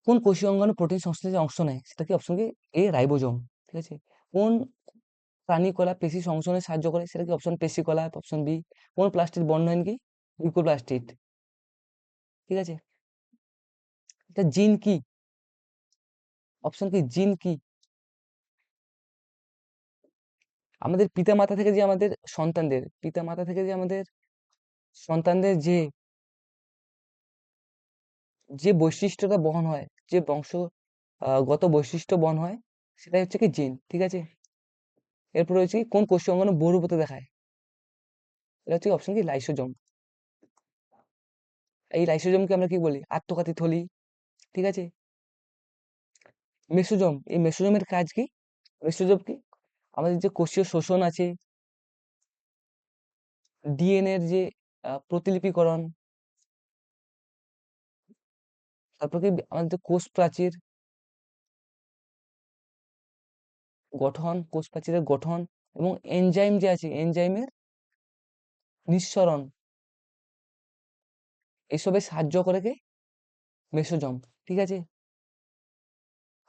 কোন কোষীয় অঙ্গাণু প্রোটিন সংশ্লেষে অংশ নেয়? সেটা কি? অপশন কি রাইবোজোম, ঠিক আছে। কোন প্রাণী কলা পেশি সংশ্লেষণে সাহায্য করে? সেটা কি? অপশন পেশি কলা, অপশন বি। কোন প্লাস্টিড বর্ণহীন কি? লিউকোপ্লাস্টিড, ঠিক আছে। এটা জিন কি? অপশন কি জিন কি? আমাদের পিতা মাতা থেকে যে আমাদের সন্তানদের, পিতা মাতা থেকে যে আমাদের সন্তানদের যে যে বৈশিষ্ট্যটা বহন হয়, যে বংশ গত বৈশিষ্ট্য বহন হয়, সেটাই হচ্ছে কি জিন। ঠিক আছে? এরপর হচ্ছে কি কোন কোষীয় অঙ্গাণু বহুরূপতে দেখায়? এটা হচ্ছে অপশন কি লাইসোজোম। এই লাইসোজোমকে আমরা কি বলি? আত্মঘাতী থলি। ঠিক আছে? মেসোজোম, এই মেসোজোমের কাজ কি? মেসোজোম কি? আমাদের যে কোষীয় শোষণ আছে, ডিএনএ এর যে প্রতিলিপিকরণ, তারপর কি আমাদের যে কোষ প্রাচীর গঠন, কোষ প্রাচীরের গঠন এবং এনজাইম যে আছে, এনজাইমের নিঃসরণ, এসবে সাহায্য করে কে? মেসোজোম। ঠিক আছে?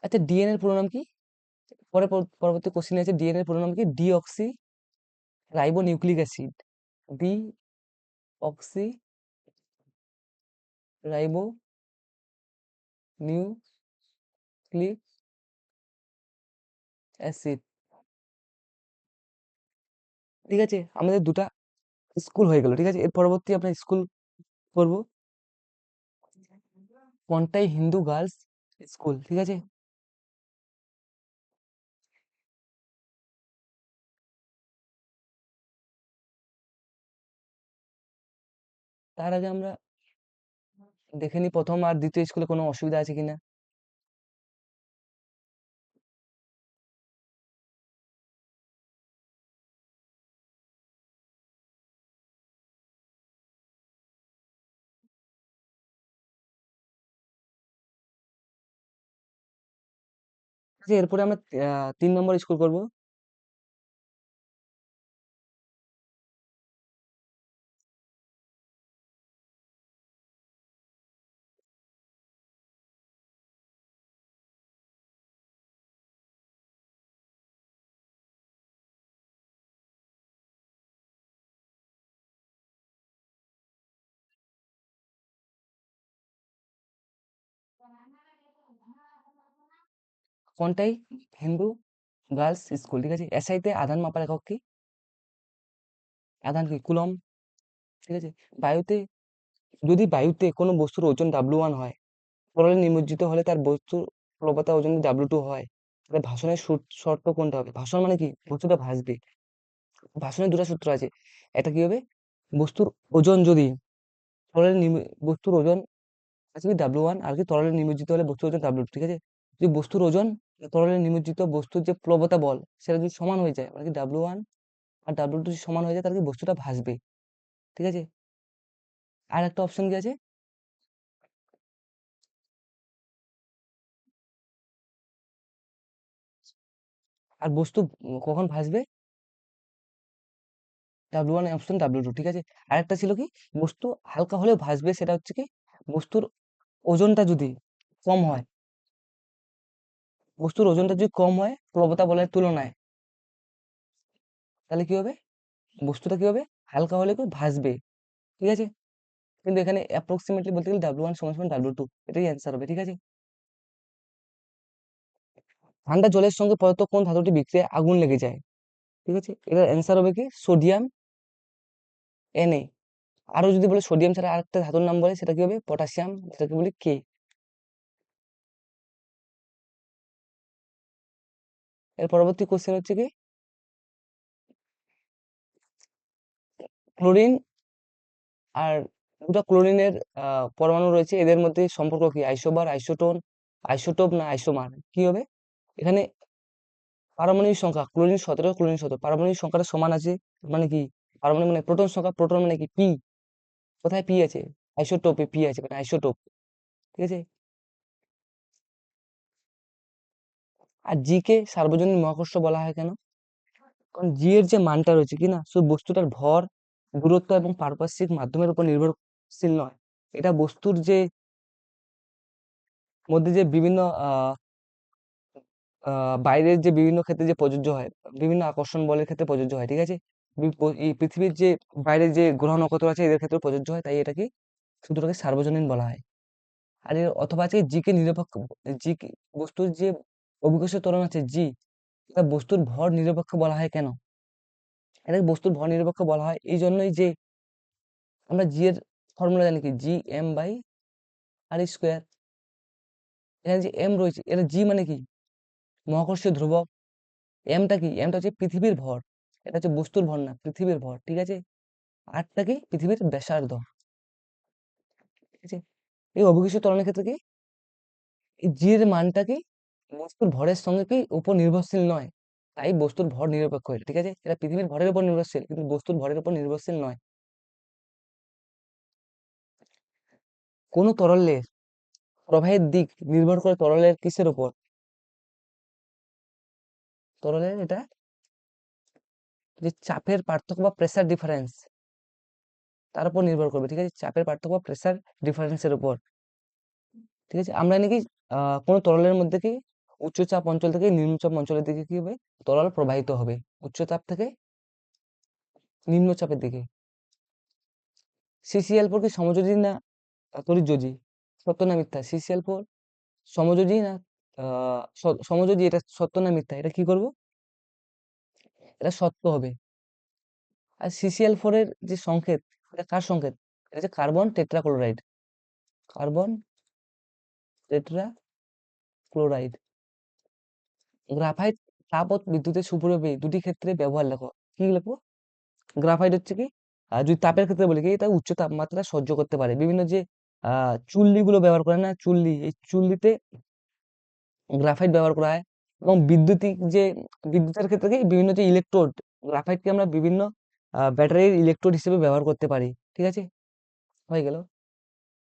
আচ্ছা, ডিএনএ এর পুরো নাম কি? পরবর্তী কোশ্চেন আছে, ডিএনএ এর পুরো নাম কি? Deoxy ribo nucleic acid. D oxy ribo nucleic acid. ঠিক আছে? আমাদের দুটা স্কুল হয়ে গেল। ঠিক আছে? এর পরবর্তী আমরা স্কুল করব কন্টাই হিন্দু গার্লস স্কুল। ঠিক আছে? তার আগে আমরা দেখে নিই প্রথম আর দ্বিতীয় স্কুলে কোনো অসুবিধা আছে কিনা। ঠিক আছে, এরপরে আমরা 3 নম্বর স্কুল করব। কোনটাই হিন্দু গার্লস স্কুল। ঠিক আছে? এসআইতে আধান মাপার একক কি? আধান কি? কুলম্ব। ঠিক আছে? বায়ুতে, যদি বায়ুতে কোনো বস্তুর ওজন W1 হয়, তরলে নিমজ্জিত হলে তার বস্তুর প্রবণতা ওজন W2 হয়, তাহলে ভাষণের শর্ত কোনটা হবে? ভাষণ মানে কি? বস্তুটা ভাসবে। ভাষণের দুটো সূত্র আছে। একটা কি হবে? বস্তুর ওজন যদি তরলে বস্তুর ওজন আছে কি W1, আর কি তরলে নিমজ্জিত হলে বস্তুর ওজন W2। ঠিক আছে? যদি বস্তুর ওজন তরলে নিমজ্জিত বস্তুর যে প্লবতা বল সেটা যদি সমান হয়ে যায়, মানে কি W1 আর W2 যদি সমান হয়ে যায়, তাহলে কি বস্তুটা ভাসবে। ঠিক আছে? আর একটা অপশন কি আছে? আর বস্তু কখন ভাসবে? W1 option W2। ঠিক আছে? আরেকটা ছিল কি? বস্তু হালকা হলেও ভাসবে, সেটা হচ্ছে কি? বস্তুর ওজনটা যদি কম হয়, বস্তুর ওজনটা যদি কম হয় প্লবতা বলের তুলনায়, তাহলে কি হবে? বস্তুটা কি হবে? হালকা হলে কি ভাসবে। ঠিক আছে? কিন্তু এখানে অ্যাপ্রক্সিমেটলি বলতে গেলে W1 সমান সমান W2, এটাই অ্যান্সার হবে। ঠিক আছে? ঠান্ডা জলের সঙ্গে পদার্থ কোন ধাতুটি বিক্রিয়ায় আগুন লেগে যায়? ঠিক আছে? এটার অ্যান্সার হবে কি? Sodium Na। আরো যদি বলে সোডিয়াম ছাড়া আরেকটা ধাতুর নাম বলে, সেটা কি হবে? পটাশিয়াম, যেটাকে বলি K। এর পরবর্তী কোশ্চেন হচ্ছে কি? ক্লোরিন আর দুটো ক্লোরিনের পরমাণু রয়েছে, এদের মধ্যে সম্পর্ক কি? আইসোবার, আইসোটোন, আইসোটোপ না আইসোমার? কি হবে এখানে? পারমাণবিক সংখ্যা ক্লোরিন 17, ক্লোরিন 17, পারমাণবিক সংখ্যাটা সমান আছে, মানে কি? পারমাণবিক মানে প্রোটন সংখ্যা, প্রোটন মানে কি? পি। কোথায় পি আছে? আইসোটোপে পি আছে, মানে আইসোটোপ। ঠিক আছে? আর জি কে সার্বজনীন মহাকর্ষ বলা হয় কেন? কারণ জি এর যে মানটা রয়েছে কি না, শুধু বস্তুটার ভর, দূরত্ব এবং পারপার্শ্বিক মাধ্যমের উপর নির্ভরশীল নয়। এটা বস্তুর যে মধ্যে যে বিভিন্ন বাইরের যে বিভিন্ন ক্ষেত্রে যে প্রযোজ্য হয়, বিভিন্ন আকর্ষণ বলের ক্ষেত্রে প্রযোজ্য হয়। ঠিক আছে? এই পৃথিবীর যে বাইরে যে গ্রহ নক্ষত্র আছে, এদের ক্ষেত্রে প্রযোজ্য হয়, তাই এটাকে সূত্রটাকে সার্বজনীন বলা হয়। আর এর অথবা আছে জি কে নিরপেক্ষ, জি বস্তুর যে অভিকর্ষ ত্বরণ আছে জি, এটা বস্তুর ভর নিরপেক্ষ বলা হয় কেন? এটাকে বস্তুর ভর নিরপেক্ষ বলা হয় এই জন্যই যে আমরা জি এর ফর্মুলা জানি কি, G M by R square. এখানে যে এম রয়েছে, এটা জি মানে কি, মহাকর্ষীয় ধ্রুবক। এমটা কি, এমটা হচ্ছে পৃথিবীর ভর, এটা হচ্ছে বস্তুর ভর না, পৃথিবীর ভর, ঠিক আছে। আরটা কি, পৃথিবীর ব্যাসার্ধ, ঠিক আছে। এই অভিকর্ষীয় ত্বরণের ক্ষেত্রে কি, এই জি এর মানটা কি বস্তুর ভরের সঙ্গে কি উপর নির্ভরশীল নয়, তাই বস্তুর ভর নিরপেক্ষ এটা, ঠিক আছে। এটা পৃথিবীর ভরের উপর নির্ভরশীল কিন্তু বস্তুর ভরের উপর নির্ভরশীল নয়। কোন তরলের প্রবাহের দিক নির্ভর করে তরলের কিসের উপর? তরলের এটা যে চাপের পার্থক্য বা প্রেসার ডিফারেন্স, তার উপর নির্ভর করবে, ঠিক আছে। চাপের পার্থক্য বা প্রেসার ডিফারেন্সের উপর, ঠিক আছে। আমরা নাকি কোনো তরলের মধ্যে কি উচ্চচাপ অঞ্চল থেকে নিম্নচাপ অঞ্চলের দিকে কি হবে, তরল প্রবাহিত হবে, উচ্চচাপ থেকে নিম্নচাপের দিকে। সিসিএল ফোর কি সমযোজী না তড়িৎযোজী? সত্য না মিথ্যা? সিসিএল ফোর সমযোজী না সমযোজী, এটা সত্য না মিথ্যা? এটা কি করব, এটা সত্য হবে। আর সিসিএল ফোর এর যে সংকেত, এটা কার সংকেত? এটা হচ্ছে carbon tetrachloride, carbon tetrachloride. Graphite তাপ ও বিদ্যুতের সুপরিবাহী দুটি ক্ষেত্রে ব্যবহার লেখো। কি লিখবো? গ্রাফাইট হচ্ছে কি, যদি তাপের ক্ষেত্রে বলি কি, এটা উচ্চ তাপমাত্রা সহ্য করতে পারে। বিভিন্ন যে চুল্লি গুলো ব্যবহার করে না, চুল্লি, এই চুল্লিতে গ্রাফাইট ব্যবহার করা হয়। এবং বিদ্যুতিক যে বিদ্যুতের ক্ষেত্রে কি বিভিন্ন যে ইলেকট্রোড, গ্রাফাইটকে আমরা বিভিন্ন ব্যাটারির ইলেকট্রোড হিসেবে ব্যবহার করতে পারি, ঠিক আছে। হয়ে গেল।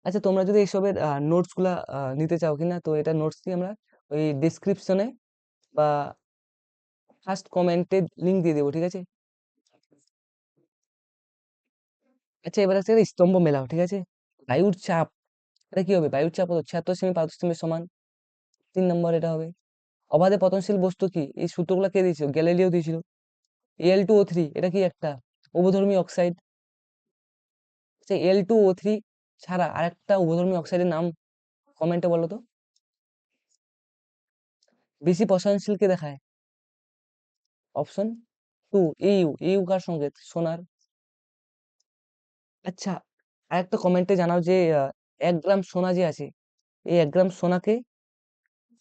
আচ্ছা, তোমরা যদি এইসবের নোটস গুলা নিতে চাও কিনা, তো এটা নোটস কি আমরা ওই ডিসক্রিপশনে বা ফার্স্ট কমেন্টে লিংক দিয়ে দেবো, ঠিক আছে। আচ্ছা, এবার আছে একটা স্তম্ভ মেলাও, ঠিক আছে। বায়ুর চাপ, এটা কি হবে, বায়ুর চাপ কত, 76 সেমি পারদর্শী সমান 3 নম্বর এটা হবে। অবাধে পতনশীল বস্তু কি, এই সূত্রগুলো কে দিয়েছিল, গ্যালিলিও দিয়েছিল। Al2O3 এটা কি একটা উভধর্মী অক্সাইড। আচ্ছা, Al2O3 ছাড়া আরেকটা উভধর্মী অক্সাইডের নাম কমেন্টে বলো তো। বেশি পচনশীল কে দেখায়? অপশন 2 ইউ, ইউ কার সংকেত, সোনার। আচ্ছা, আরেকটা কমেন্টে জানাও যে 1 গ্রাম সোনা যে আছে, এই 1 গ্রাম সোনাকে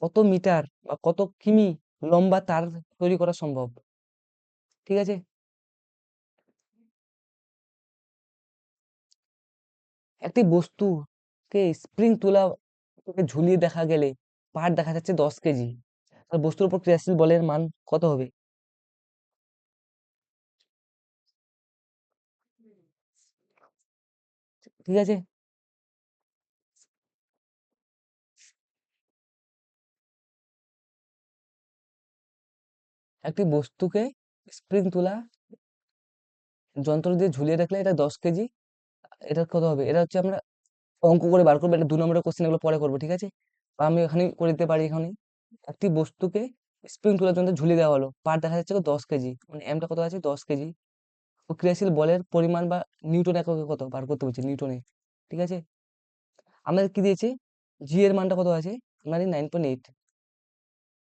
কত মিটার বা কত কিমি লম্বা তার তৈরি করা সম্ভব, ঠিক আছে। একটি বস্তুকে স্প্রিং তুলা থেকে ঝুলিয়ে দেখা গেলে পার দেখা যাচ্ছে 10 কেজি, আর বস্তুর উপর ক্রিয়াশীল বলের মান কত হবে? ঠিক আছে। একটি বস্তুকে স্প্রিং তুলা যন্ত্র দিয়ে ঝুলিয়ে রাখলে এটা 10 কেজি, এটা কত হবে? এটা হচ্ছে আমরা অঙ্ক করে বার করবো, এটা 2 নম্বরের কোশ্চেন, এগুলো পরে করবো, ঠিক আছে। বা আমি এখানে করে দিতে পারি এখানে। একটি বস্তুকে স্প্রিং তুলার যন্ত্রে ঝুলিয়ে দেওয়া হলো, পার দেখা যাচ্ছে 10 কেজি, মানে এমটা কত আছে, 10 কেজি। ও ক্রিয়াশীল বলের পরিমাণ বা নিউটন এককে কত বার করতে বলছে, নিউটনে, ঠিক আছে। আমাদের কি দিয়েছে, জি এর মানটা কত আছে, আমাদের 9.8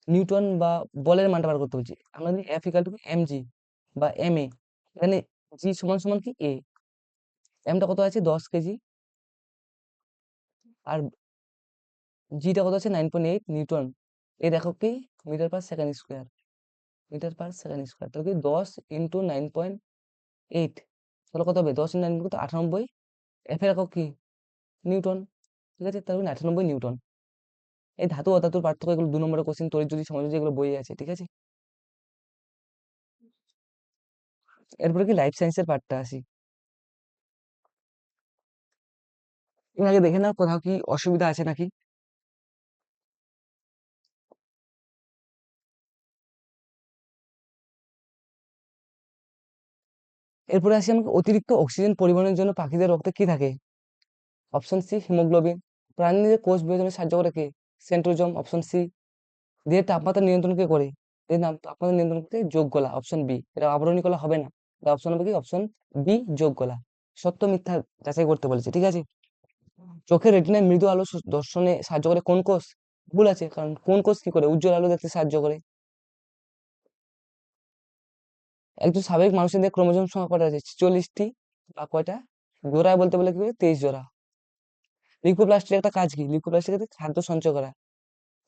নিউটন, বা বলের মানটা বার করতে বলছি আমাদের F equal to M G বা এম এ। এখানে জি সমান সমান কি এ, এমটা কত আছে 10 কেজি, আর জিটা কত আছে 9.8 নিউটন। এর একক কি, metre per second square, metre per second square. তাহলে কি 10 × 9.8, তাহলে কত হবে, 10 × 9 কত, 98। এফ এর একক কি, নিউটন, ঠিক আছে। তাহলে 98 নিউটন। এই ধাতু অধাতুর পার্থক্য, এগুলো 2 নম্বরের কোশ্চেন, তড়িৎ যদি সমাজ এগুলো বইয়ে আছে, ঠিক আছে। এরপরে কি লাইফ সায়েন্সের পার্টটা আসি। তুমি আগে দেখে নাও কোথাও কি অসুবিধা আছে নাকি। এরপরে আসি আমাকে, অতিরিক্ত অক্সিজেন পরিবহনের জন্য পাখিদের রক্তে কি থাকে? Option C haemoglobin. প্রাণীদের কোষ বিভাজনে সাহায্য করে কে? Centrosome, option C. দেহের তাপমাত্রা নিয়ন্ত্রণ কে করে? দেহের তাপমাত্রা নিয়ন্ত্রণ করতে যোগ গলা, অপশন বি। এটা আবরণী কলা হবে না, এটা অপশন হবে কি, অপশন বি যোগ গলা। সত্য মিথ্যা যাচাই করতে বলেছে, ঠিক আছে। চোখের রেটিনায় মৃদু আলো দর্শনে সাহায্য করে কোন কোষ? ভুল আছে, কারণ কোন কোষ কি করে উজ্জ্বল আলো দেখতে সাহায্য করে? একজন স্বাভাবিক মানুষের দিয়ে ক্রোমোজোম সংখ্যা কয়টা আছে? 46টি। বা কয়টা? জোড়ায় বলতে বলে কি হবে? 23 জোড়া। লিউকোপ্লাস্টের একটা কাজ কি? লিউকোপ্লাস্টের ক্ষেত্রে খাদ্য সঞ্চয় করা,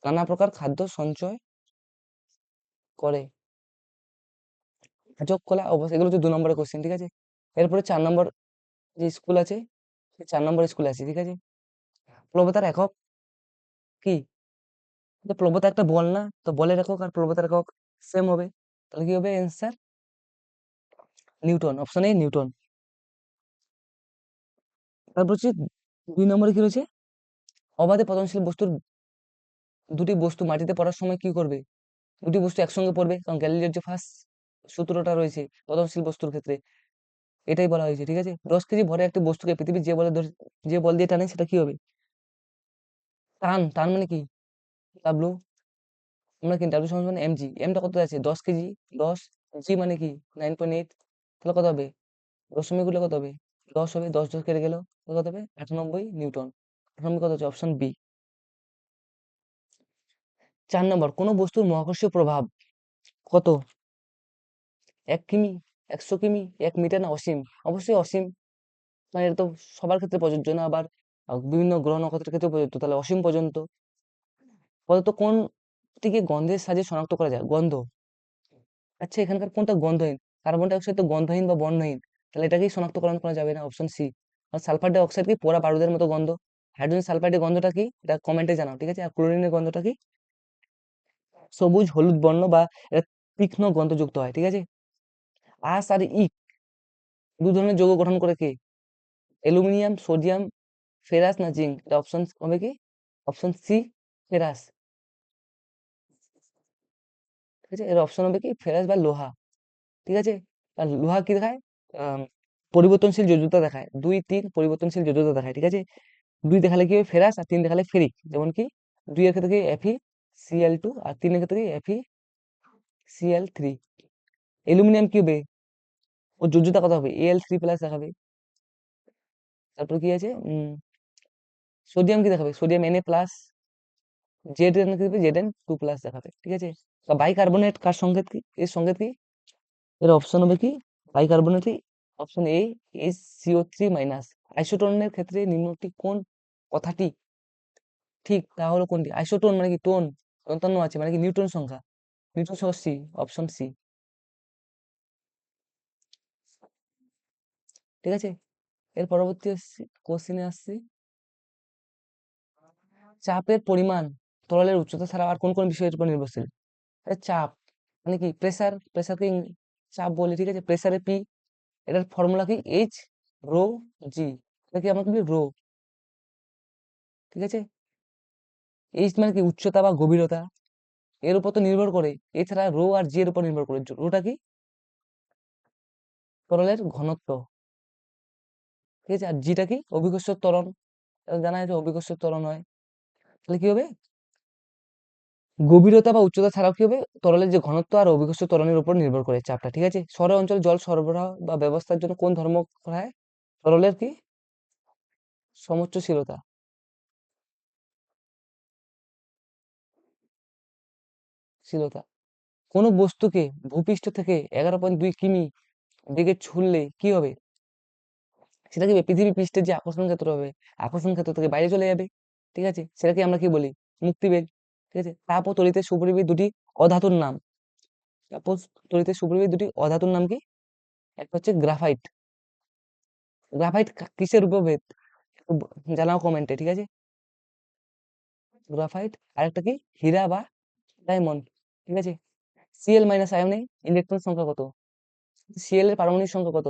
নানা প্রকার খাদ্য সঞ্চয় করে। পাচক কলা অবশ্যই, এগুলো হচ্ছে 2 নম্বরের কোশ্চেন, ঠিক আছে। এরপরে 4 নম্বর যে স্কুল আছে, সেই 4 নম্বর স্কুলে আছে, ঠিক আছে। প্লবতার একক কি? তো প্লবতা একটা বল না, তো বলের একক আর প্লবতার একক সেম হবে, তাহলে কি হবে answer? Newton, option A Newton. তারপর হচ্ছে 2 নম্বরে কি রয়েছে? অবাধে পতনশীল বস্তুর, দুটি বস্তু মাটিতে পড়ার সময় কি করবে? দুটি বস্তু একসঙ্গে পড়বে, কারণ গ্যালিলিওর যে ফার্স্ট সূত্রটা রয়েছে পতনশীল বস্তুর ক্ষেত্রে, এটাই বলা হয়েছে, ঠিক আছে। 10 কেজি ভরে একটি বস্তুকে পৃথিবীর যে বল দিয়ে টানে সেটা কি হবে? টান, টান মানে কি? ডাব্লু, আমরা কি ডাব্লু সমান এমজি, এমটা কত আছে? 10 কেজি, 10, জি মানে কি? 9.8, তাহলে কত হবে? দশমিক গুলো কত হবে? 10 হবে, 10 কেটে গেল, তাহলে কত হবে? 98 নিউটন। 98 কত হচ্ছে? Option B. 4 নম্বর, কোন বস্তুর মহাকর্ষীয় প্রভাব কত? 1 কিমি, 100 কিমি, 1 মিটার, না অসীম? অবশ্যই অসীম, মানে এটা তো সবার ক্ষেত্রে প্রযোজ্য না, আবার বিভিন্ন গ্রহ নক্ষত্রের ক্ষেত্রে প্রযোজ্য, তাহলে অসীম পর্যন্ত। পদার্থ কোনটিকে গন্ধের সাহায্যে শনাক্ত করা যায়? গন্ধ। আচ্ছা, এখানকার কোনটা গন্ধহীন? কার্বন ডাই অক্সাইড তো গন্ধহীন বা বর্ণহীন, তাহলে এটাকেই শনাক্তকরণ করা যাবে না, অপশন সি। আর সালফার ডাই অক্সাইড কি? পোড়া বারুদের মতো গন্ধ। হাইড্রোজেন সালফাইডের গন্ধটা কি? এটা কমেন্টে জানাও, ঠিক আছে। আর ক্লোরিনের গন্ধটা কি? সবুজ হলুদ বর্ণ বা এটা তীক্ষ্ণ গন্ধযুক্ত হয়, ঠিক আছে। আঁশ আর ইক 2 ধরনের যৌগ গঠন করে কে? অ্যালুমিনিয়াম, সোডিয়াম, ফেরাস, না জিঙ্ক? এটা অপশন হবে কি? অপশন সি, ফেরাস, ঠিক আছে। এর অপশন হবে কি? ফেরাস বা লোহা, ঠিক আছে। আর লোহা কি দেখায়? আম, পরিবর্তনশীল যোজ্যতা দেখায়, 2, 3 পরিবর্তনশীল যোজ্যতা দেখায়, ঠিক আছে। 2 দেখালে কি হবে? ফেরাস, আর 3 দেখালে ফেরিক, যেমন কি 2 এর ক্ষেত্রে কি Fe Cl2, আর 3 এর ক্ষেত্রে কি FeCl3। অ্যালুমিনিয়াম কি হবে? ও যোজ্যতা কত হবে? Al3+ দেখাবে। তারপর কি আছে? সোডিয়াম কি দেখাবে? Sodium Na+। জেড এন কি দেবে? Zn2+ দেখাবে, ঠিক আছে। বাইকার্বনেট কার সংকেত কি? এর সংকেত কি? এর অপশন হবে কি? Bicarbonate, option A is CO3-। আইসোটোনের ক্ষেত্রে নিম্নটি কোন কথাটি ঠিক? তা হলো কোনটি? আইসোটোন মানে কি? টোন, দন্তান্ন আছে মানে কি? নিউটন সংখ্যা, নিউটন সংখ্যা সি, অপশন সি, ঠিক আছে। এর পরবর্তী কোশ্চেনে আসছি, চাপের পরিমাণ তরলের উচ্চতা ছাড়া আর কোন কোন বিষয়ের উপর নির্ভরশীল? চাপ মানে কি? প্রেসার, প্রেসারকে চাপ বলি, ঠিক আছে। প্রেসারে পি, এটার ফর্মুলা কি? H ρ g, এটা কি আমরা কি রো, ঠিক আছে। এইচ মানে কি? উচ্চতা বা গভীরতা, এর উপর তো নির্ভর করে। এছাড়া রো আর জি এর উপর নির্ভর করে। রোটা কি? তরলের ঘনত্ব, ঠিক আছে। আর জিটা কি? অভিকর্ষজ ত্বরণ, জানা আছে অভিকর্ষজ ত্বরণ হয়। তাহলে কি হবে? গভীরতা বা উচ্চতা ছাড়াও কি হবে? তরলের যে ঘনত্ব আর অভিকর্ষজ ত্বরণের উপর নির্ভর করে চাপটা, ঠিক আছে। শহর অঞ্চলে জল সরবরাহ বা ব্যবস্থার জন্য কোন ধর্ম করা হয়? তরলের কি? সমুচ্চশীলতা, শীলতা। কোনো বস্তুকে ভূপৃষ্ঠ থেকে 11.2 কিমি বেগে ছুড়লে কি হবে? সেটা কি হবে? পৃথিবী পৃষ্ঠের যে আকর্ষণ ক্ষেত্র হবে, আকর্ষণ ক্ষেত্র থেকে বাইরে চলে যাবে, ঠিক আছে। সেটাকে আমরা কি বলি? মুক্তিবেগ, ঠিক আছে। তাপ ও তড়িতের সুপরিবাহী দুটি অধাতুর নাম। তাপ ও তড়িতের সুপরিবাহী দুটি অধাতুর নাম কি? একটা হচ্ছে গ্রাফাইট। গ্রাফাইট কিসের উপভেদ? একটু জানাও কমেন্টে, ঠিক আছে। গ্রাফাইট। আরেকটা কি? হীরা বা ডায়মন্ড, ঠিক আছে। Cl- আয়নে ইলেকট্রন সংখ্যা কত? Cl এর পারমাণবিক সংখ্যা কত?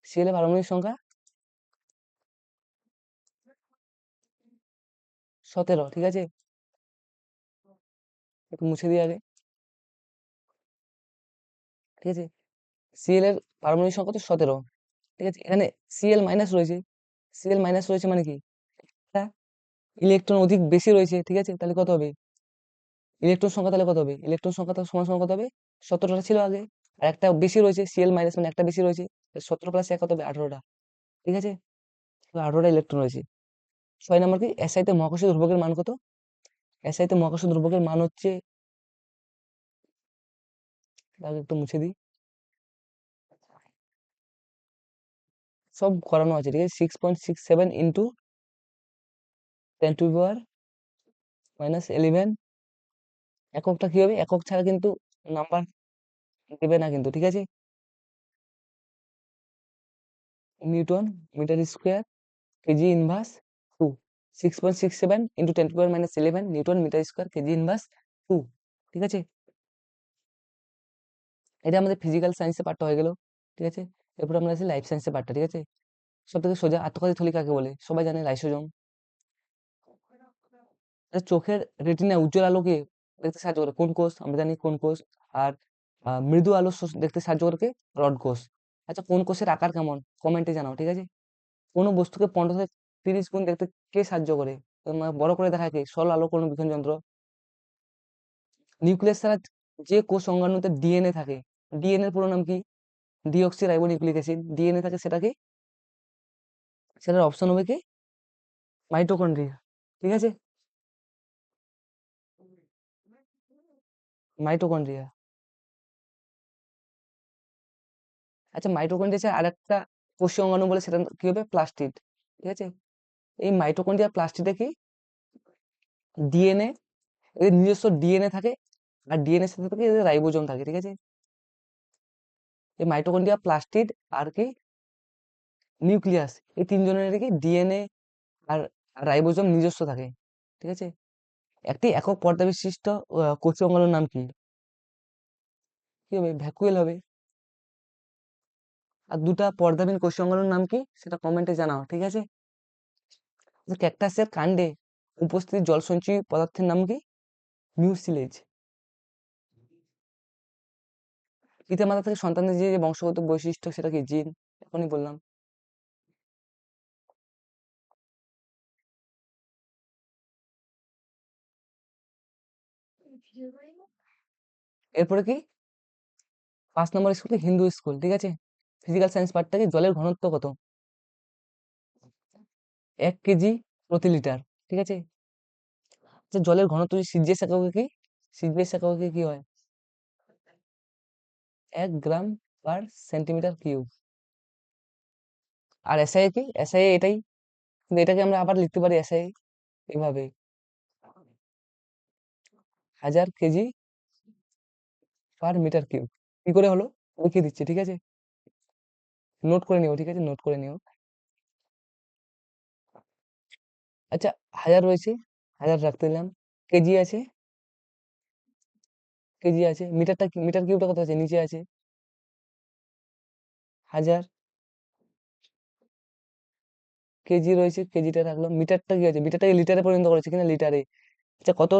Cl এর পারমাণবিক সংখ্যা 17, ঠিক আছে। একটু মুছে দিয়ে আগে, ঠিক আছে। Cl এর পারমাণবিক সংখ্যা তো 17, ঠিক আছে। এখানে Cl- রয়েছে, Cl- রয়েছে মানে কি? একটা ইলেকট্রন অধিক বেশি রয়েছে, ঠিক আছে। তাহলে কত হবে? ইলেকট্রন সংখ্যা তাহলে কত হবে? ইলেকট্রন সংখ্যা তো সমান সমান কত হবে? 17টা ছিল আগে, আর একটা বেশি রয়েছে, Cl- মানে একটা বেশি রয়েছে, 17 + 1 কত হবে? 18টা, ঠিক আছে। 18টা ইলেকট্রন রয়েছে। 6 নম্বর কি, এসআইতে মহাকর্ষীয় ধ্রুবকের মান কত? এসআইতে মহাকর্ষীয় ধ্রুবকের মান হচ্ছে, আগে একটু মুছে দিই, সব করানো আছে, ঠিক আছে। 6.67 ইন্টু 10⁻11। এককটা কি হবে? একক ছাড়া কিন্তু নাম্বার দেবে না কিন্তু, ঠিক আছে। Newton metre square KG inverse 2। 6.67 into 10⁻11 newton metre square KG inverse 2, ঠিক আছে। এটা আমাদের ফিজিক্যাল সায়েন্সের পার্টটা হয়ে গেল, ঠিক আছে। এরপর আমরা আছি লাইফ সায়েন্সের পার্টটা, ঠিক আছে। সব থেকে সোজা, আত্মঘাতী থলি কাকে বলে? সবাই জানে, লাইসোজোম। চোখের রেটিনা উজ্জ্বল আলোকে দেখতে সাহায্য করে কোন কোষ? আমরা জানি কোন কোষ। আর মৃদু আলো দেখতে সাহায্য করে কে? রড কোষ। আচ্ছা, কোন কোষের আকার কেমন? কমেন্টে জানাও, ঠিক আছে। কোনো বস্তুকে 15 থেকে 30 গুণ দেখতে কে সাহায্য করে? বড় করে দেখায় কে? সরল আলো কোন বিক্ষণ যন্ত্র। নিউক্লিয়াস ছাড়া যে কোষ অঙ্গাণুতে ডিএনএ থাকে, ডিএনএ এর পুরো নাম কি? Deoxy ribo nucleic acid. DNA থাকে সেটা কি? সেটার অপশন হবে কি? মাইটোকন্ড্রিয়া, ঠিক আছে। মাইটোকন্ড্রিয়া। আচ্ছা, মাইটোকন্ড্রিয়া ছাড়া আরেকটা কোষীয় অঙ্গাণু বলে, সেটা কি হবে? প্লাস্টিড, ঠিক আছে। এই মাইটোকন্ড্রিয়া প্লাস্টিডে কি? ডিএনএ, এদের নিজস্ব ডিএনএ থাকে, আর ডিএনএ সাথে থাকে এদের রাইবোজোম থাকে, ঠিক আছে। এই মাইটোকন্ড্রিয়া, প্লাস্টিড আর কি নিউক্লিয়াস, এই তিনজনের কি ডিএনএ আর রাইবোজোম নিজস্ব থাকে, ঠিক আছে। একটি একক পর্দা বিশিষ্ট কোষীয় অঙ্গাণুর নাম কি? কি হবে? ভ্যাকুয়েল হবে। আর দুটা পর্দাবিহীন কোষীয় অঙ্গাণুর নাম কি? সেটা কমেন্টে জানাও, ঠিক আছে। ক্যাকটাসের কাণ্ডে উপস্থিত জল সঞ্চয়ী পদার্থের নাম কি? মিউসিলেজ। পিতামাতা থেকে সন্তানদের যে যে বংশগত বৈশিষ্ট্য, সেটা কি? জিন, এখনই বললাম। এরপরে কি? 5 নম্বর স্কুল কি? হিন্দু স্কুল, ঠিক আছে। ফিজিক্যাল সায়েন্স পার্টটা কি? জলের ঘনত্ব কত? 1 কেজি প্রতি লিটার, ঠিক আছে। আচ্ছা, জলের ঘনত্ব সিজিএস এককে কি? সিজিএস এককে কি হয়? 1 গ্রাম পার সেন্টিমিটার কিউব। আর এসআই কি? এসআই এটাই, কিন্তু এটাকে আমরা আবার লিখতে পারি এসআই এভাবে, 1000 কেজি পার মিটার কিউব। কি করে হলো? লিখে দিচ্ছি, ঠিক আছে। নোট করে নিও, ঠিক আছে, নোট করে নিও। আচ্ছা, 1000 রয়েছে, 1000 রাখতে দিলাম। কেজি আছে, কেজি আছে। মিটারটা কি? মিটার কিউবটা কত আছে? নিচে আছে 1000। কেজি রয়েছে, কেজিটা রাখলাম। মিটারটা কি আছে? মিটারটাকে লিটারে পরিণত করেছে কিনা? লিটারে। আচ্ছা, কত?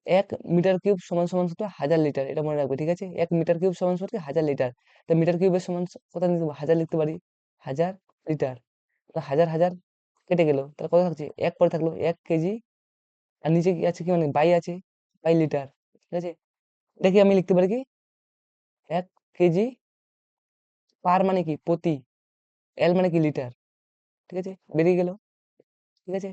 1 মিটার কিউব সমান সমান কত? 1000 লিটার, এটা মনে রাখবে, ঠিক আছে। 1 মিটার কিউব সমান সমান কি? 1000 লিটার। তা মিটার কিউবের সমান কত লিখতে পারি? 1000 লিখতে পারি। 1000 লিটার। হাজার হাজার কেটে গেল, তাহলে কত থাকছে? 1 পরে থাকলো 1 কেজি। আর নিচে কি আছে? কি মানে বাই আছে, বাই লিটার, ঠিক আছে। এটা কি আমি লিখতে পারি কি? 1 কেজি পার মানে কি? প্রতি। এল মানে কি? লিটার, ঠিক আছে, বেরিয়ে গেল, ঠিক আছে।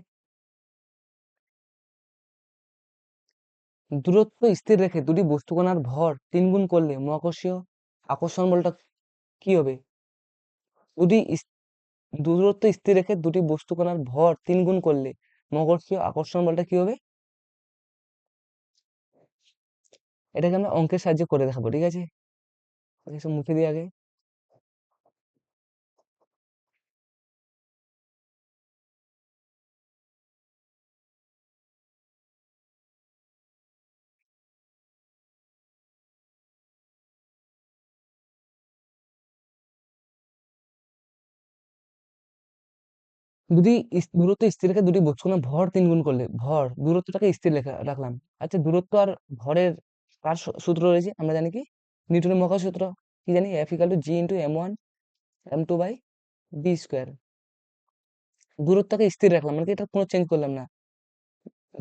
দূরত্ব স্থির রেখে দুটি বস্তুকণার ভর 3 গুণ করলে মহাকর্ষীয় আকর্ষণ বলটা কি হবে? দুটি দূরত্ব স্থির রেখে দুটি বস্তুকণার ভর 3 গুণ করলে মহাকর্ষীয় আকর্ষণ বলটা কি হবে? এটাকে আমরা অঙ্কের সাহায্যে করে দেখাবো, ঠিক আছে। আগে সব মুছে দিয়ে আগে। দূরত্ব স্থির রেখে দুটি বস্তুকণার ভর 3 গুণ করলে, ভর দূরত্বটাকে স্থির রাখলাম। আচ্ছা, দূরত্ব আর ভরের কার সূত্র রয়েছে? আমরা জানি কি? নিউটনের মহাকর্ষ সূত্র। কি জানি? F=g × m1 m2/d²। দূরত্বকে স্থির রাখলাম, মানে কি এটা কোনো চেঞ্জ করলাম না।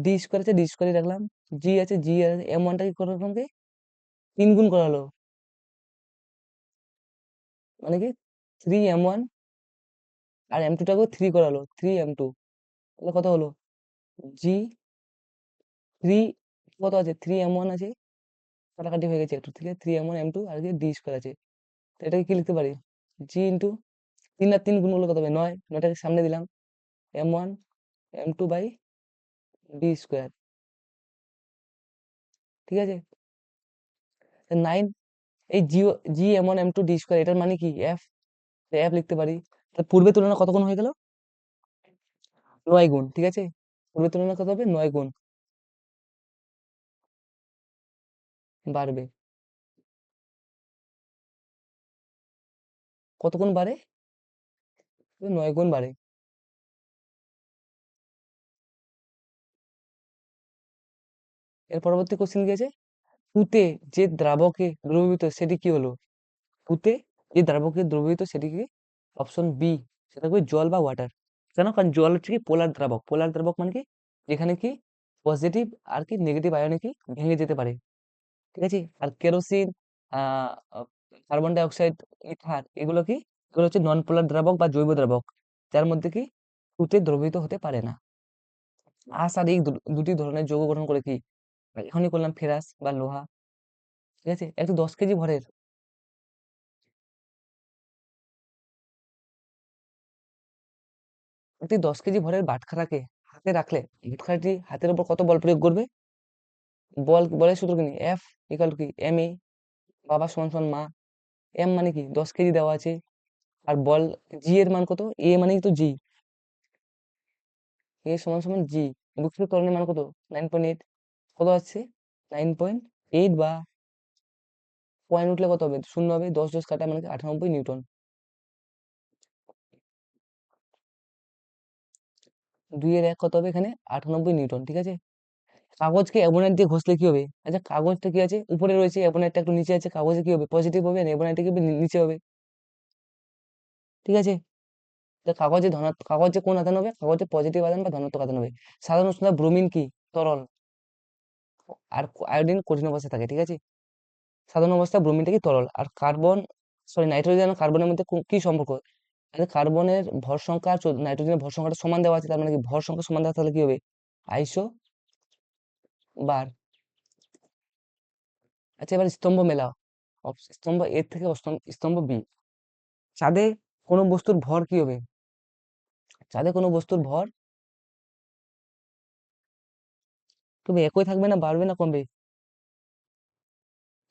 d² আছে, d² রাখলাম। জি আছে, জি আছে। m1টা কি করে রাখলাম? কি 3 গুণ করা হলো, মানে কি 3m1 আর M2টাকে 3 করা হলো, 3M2, তাহলে কত হলো? জি 3 কত আছে? 3M1 আছে, কাটাকাটি হয়ে গেছে একটু থেকে, 3M1 M2 আর কি ডি স্কোয়ার আছে। তো এটাকে কি লিখতে পারি? জি ইন্টু 3 আর 3 গুণ করলে কত হবে? 9, 9টাকে সামনে দিলাম, M1 M2 by D square, ঠিক আছে? 9, এই জি M1 M2 ডি স্কোয়ার, এটার মানে কি? এফ, এফ লিখতে পারি। তাহলে পূর্বের তুলনা কত গুণ হয়ে গেল? 9 গুণ, ঠিক আছে? পূর্বের তুলনা কত হবে? 9 গুণ বাড়বে। কত গুণ বাড়ে? 9 গুণ বাড়ে। এর পরবর্তী কোশ্চেন কি আছে? পুঁতে যে দ্রাবকে দ্রবীভূত সেটি কি হলো? পুঁতে যে দ্রাবকে দ্রবীভূত সেটি কি? অপশন বি, সেটা কি জল বা ওয়াটার। কেন? কারণ জল হচ্ছে কি পোলার দ্রাবক। পোলার দ্রাবক মানে কি? যেখানে কি পজিটিভ আর কি নেগেটিভ আয়নে কি ভেঙে যেতে পারে, ঠিক আছে? আর কেরোসিন, আহ কার্বন ডাই অক্সাইড, ইথার, এগুলো কি? এগুলো হচ্ছে নন পোলার দ্রাবক বা জৈব দ্রাবক, যার মধ্যে কি পুঁতে দ্রবীভূত হতে পারে না। আঁশ আর এই দুটি ধরনের যৌগ গঠন করে কি? এখনই করলাম ফেরাস বা লোহা, ঠিক আছে? একটু 10 কেজি ভরের, একটি 10 কেজি ভরের বাটখারাকে হাতে রাখলে বাটখারাটি হাতের উপর কত বল প্রয়োগ করবে? বলের সূত্র কি? এফ ইকাল কি এম এ, বাবা সমান সমান মা। এম মানে কি? 10 কেজি দেওয়া আছে। আর বল, জি এর মান কত? এ মানে তো জি, এ সমান সমান জি। বিকৃত ত্বরণের মান কত? 9.8। কত আছে? 9.8, বা পয়েন্ট উঠলে কত হবে? শূন্য হবে, 10 10 কাটা মানে কি 98 নিউটন। 2 এর 1 কত হবে এখানে? 98 নিউটন, ঠিক আছে? কাগজকে অ্যামোনাইট দিয়ে ঘষলে কি হবে? আচ্ছা, কাগজটা কি আছে? উপরে রয়েছে, অ্যামোনাইটটা একটু নিচে আছে, কাগজে কি হবে? পজিটিভ হবে, আর অ্যামোনাইটটা কি হবে? নিচে হবে, ঠিক আছে? তো কাগজে কোন আধান হবে? কাগজে পজিটিভ আধান বা ধনাত্মক আধান হবে। সাধারণ উষ্ণতা ব্রোমিন কি তরল, আর আয়োডিন কঠিন অবস্থায় থাকে, ঠিক আছে? সাধারণ অবস্থা ব্রোমিনটা কি তরল, আর নাইট্রোজেন আর কার্বনের মধ্যে কি সম্পর্ক? কার্বনের ভর সংখ্যা আর নাইট্রোজেনের ভর সংখ্যাটা সমান দেওয়া আছে, তার মানে কি ভর সংখ্যা সমান দেওয়া, তাহলে কি হবে? আইসো বার। আচ্ছা, এবার স্তম্ভ মেলাও। স্তম্ভ এর থেকে স্তম্ভ বি। চাঁদে কোনো বস্তুর ভর কি হবে? চাঁদে কোনো বস্তুর ভর তবে একই থাকবে না, বাড়বে না কমবে?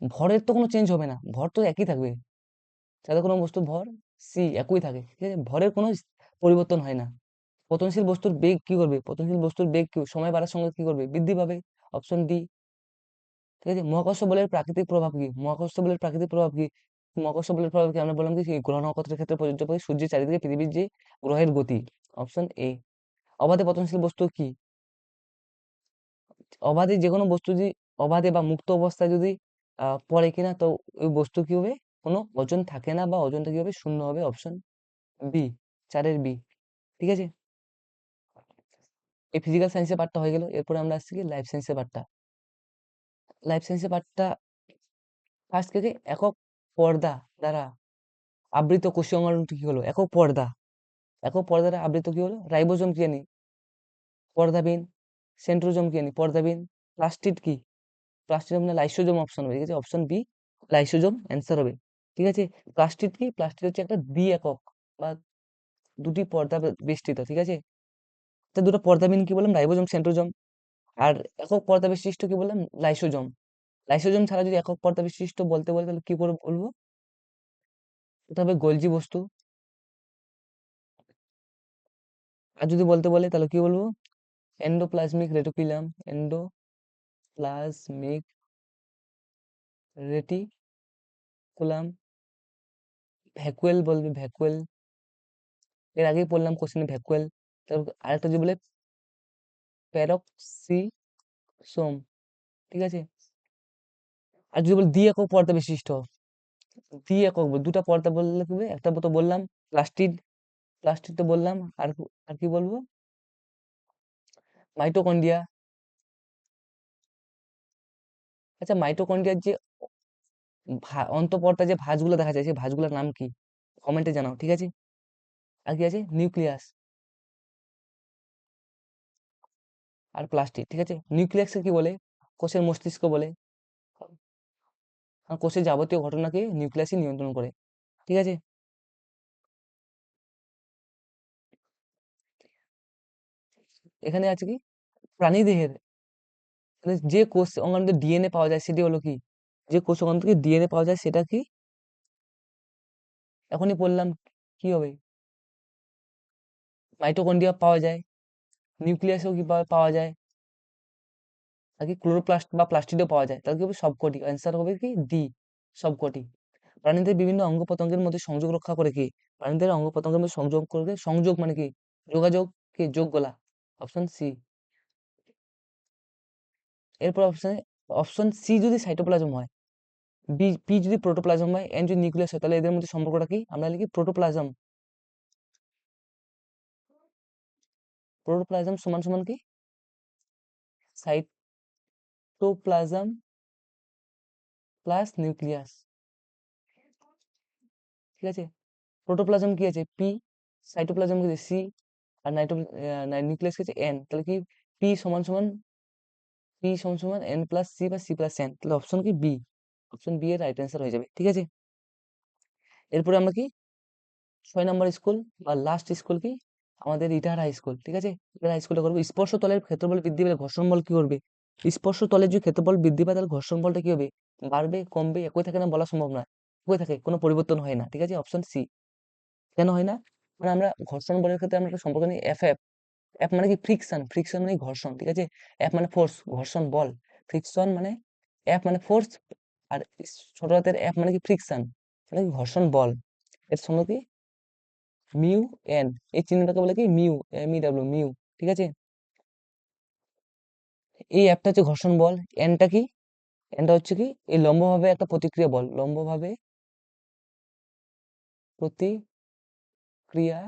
ভরের তো কোনো চেঞ্জ হবে না, ভর তো একই থাকবে। চাঁদে কোনো বস্তুর ভর সি একই থাকে, ঠিক আছে? ভরের কোনো পরিবর্তন হয় না। পতনশীল বস্তুর বেগ কি করবে? পতনশীল বস্তুর বেগ কি সময় বাড়ার সঙ্গে কি করবে? বৃদ্ধি পাবে। অপশন ডি, ঠিক আছে? মহাকর্ষ বলের প্রাকৃতিক প্রভাব কি? মহাকর্ষ বলের প্রাকৃতিক প্রভাব কি? মহাকর্ষ বলের প্রভাব কি? আমরা বললাম কি গ্রহ নক্ষত্রের ক্ষেত্রে প্রযোজ্য, করে সূর্যের চারিদিকে পৃথিবীর যে গ্রহের গতি। Option A. অবাধে পতনশীল বস্তু কি? অবাধে যে কোনো বস্তু যদি অবাধে বা মুক্ত অবস্থায় যদি পড়ে কিনা, তো ওই বস্তু কি হবে? কোনো ওজন থাকে না, বা ওজনটা কি হবে? শূন্য হবে। অপশন বি, 4-এর বি, ঠিক আছে? এই ফিজিক্যাল সায়েন্সের পার্টটা হয়ে গেল। এরপরে আমরা আসছি কি লাইফ সায়েন্সের পার্টটা। লাইফ সায়েন্সের পার্টটা ফার্স্ট থেকে একক পর্দা দ্বারা আবৃত কোষীয় অঙ্গাণুটি কি হলো? একক পর্দা, একক পর্দা দ্বারা আবৃত কি হলো? রাইবোজোম কি জানি? পর্দাবিন। সেন্ট্রোজোম কি জানি? পর্দাবিন। প্লাস্টিড কি? প্লাস্টিড মানে লাইসোজোম, অপশন হবে, ঠিক আছে? অপশন বি, লাইসোজোম অ্যান্সার হবে, ঠিক আছে? প্লাস্টিড কি? প্লাস্টিড হচ্ছে একটা দ্বি একক বা দুটি পর্দা বেষ্টিত, ঠিক আছে? তো দুটো পর্দাবিন কি বললাম? Ribosome centrosome. আর একক পর্দা বিশিষ্ট কি বললাম? লাইসোজোম। লাইসোজোম ছাড়া যদি একক পর্দা বিশিষ্ট বলতে বলে, তাহলে কি করে বলবো? এটা হবে গোলজি বস্তু। আর যদি বলতে বলে তাহলে কি বলবো? Endoplasmic reticulum, endoplasmic reticulum. Vacuole বলবে, ভ্যাকুয়েল। এর আগেই পড়লাম কোশ্চেনে ভ্যাকুয়েল। তারপর আরেকটা যদি বলে প্যারক্সিসোম, ঠিক আছে? আর যদি বলে দ্বি একক পর্দা বিশিষ্ট, দ্বি একক দুটা পর্দা বললে কি হবে? একটা তো বললাম প্লাস্টিড, প্লাস্টিড তো বললাম। আর কি বলবো? মাইটোকন্ড্রিয়া। আচ্ছা, মাইটোকন্ড্রিয়ার যে অন্তঃপর্দা যে ভাঁজগুলো দেখা যায়, সেই ভাঁজগুলোর নাম কি? কমেন্টে জানাও, ঠিক আছে? আর কি আছে, নিউক্লিয়াস আর প্লাস্টিড, ঠিক আছে। নিউক্লিয়াসকে কি বলে, কোষের মস্তিষ্ক বলে। আর কোষের যাবতীয় ঘটনাকে নিউক্লিয়াসই নিয়ন্ত্রণ করে, ঠিক আছে। এখানে আছে কি, প্রাণীদেহের মানে যে কোষ অঙ্গাণু ডিএনএ পাওয়া যায় সেটি হলো কি, যে কোষ অঙ্গাণু থেকে ডিএনএ পাওয়া যায় সেটা কি, এখনই বললাম, কি হবে, মাইটোকন্ড্রিয়া পাওয়া যায়, নিউক্লিয়াসও কি পাওয়া যায়, আর কি ক্লোরোপ্লাস্ট বা প্লাস্টিডও পাওয়া যায়, তাহলে কি হবে, সবকটি। অ্যান্সার হবে কি ডি, সবকটি। প্রাণীদের বিভিন্ন অঙ্গ প্রত্যঙ্গের মধ্যে সংযোগ রক্ষা করে কি, প্রাণীদের অঙ্গ প্রত্যঙ্গের মধ্যে সংযোগ করে, সংযোগ মানে কি, যোগাযোগ, কি যোগ গলা, অপশন সি। এরপর অপশন সি যদি সাইটোপ্লাজম হয়, বি পি যদি প্রোটোপ্লাজম হয়, এন যদি নিউক্লিয়াস হয়, তাহলে এদের মধ্যে সম্পর্কটা কি, আমরা লিখি প্রোটোপ্লাজম। প্রোটোপ্লাজম সমান সমান কি, সাইটোপ্লাজম প্লাস নিউক্লিয়াস, ঠিক আছে। প্রোটোপ্লাজম কি আছে পি, সাইটোপ্লাজম কি আছে সি, আর নিউক্লিয়াস কি আছে এন, তাহলে কি পি সমান সমান এন প্লাস সি বা সি প্লাস এন, তাহলে অপশন কি বি, অপশন বি এর রাইট অ্যান্সার হয়ে যাবে, ঠিক আছে। এরপরে আমরা কি 6 নম্বর স্কুল বা লাস্ট স্কুল কি, আমাদের ইটার হাই স্কুল, ঠিক আছে। ইটার হাই স্কুলটা করবো, স্পর্শ তলের ক্ষেত্রফল বৃদ্ধি পেলে ঘর্ষণ বল কি করবে, স্পর্শ তলের যদি ক্ষেত্রফল বৃদ্ধি পায় তাহলে ঘর্ষণ বলটা কি হবে, বাড়বে কমবে, একই থাকে না, বলা সম্ভব নয়, একই থাকে, কোনো পরিবর্তন হয় না, ঠিক আছে, অপশন সি। কেন হয় না, মানে আমরা ঘর্ষণ বলের ক্ষেত্রে আমরা একটা সম্পর্ক নিই, এফ এফ, এফ মানে কি ফ্রিকশন, ফ্রিকশন মানে ঘর্ষণ, ঠিক আছে। এফ মানে ফোর্স, ঘর্ষণ বল, ফ্রিকশন মানে, এফ মানে ফোর্স, আর ছোট হাতের এফ মানে কি ফ্রিকশন, মানে কি ঘর্ষণ বল। এর সঙ্গে কি মিউ এন, এই চিহ্নটাকে বলে কি mu, M E W, mu, ঠিক আছে। এই অ্যাপটা হচ্ছে ঘর্ষণ বল, এনটা কি, এনটা হচ্ছে কি এই লম্বভাবে একটা প্রতিক্রিয়া বল, লম্বভাবে প্রতিক্রিয়া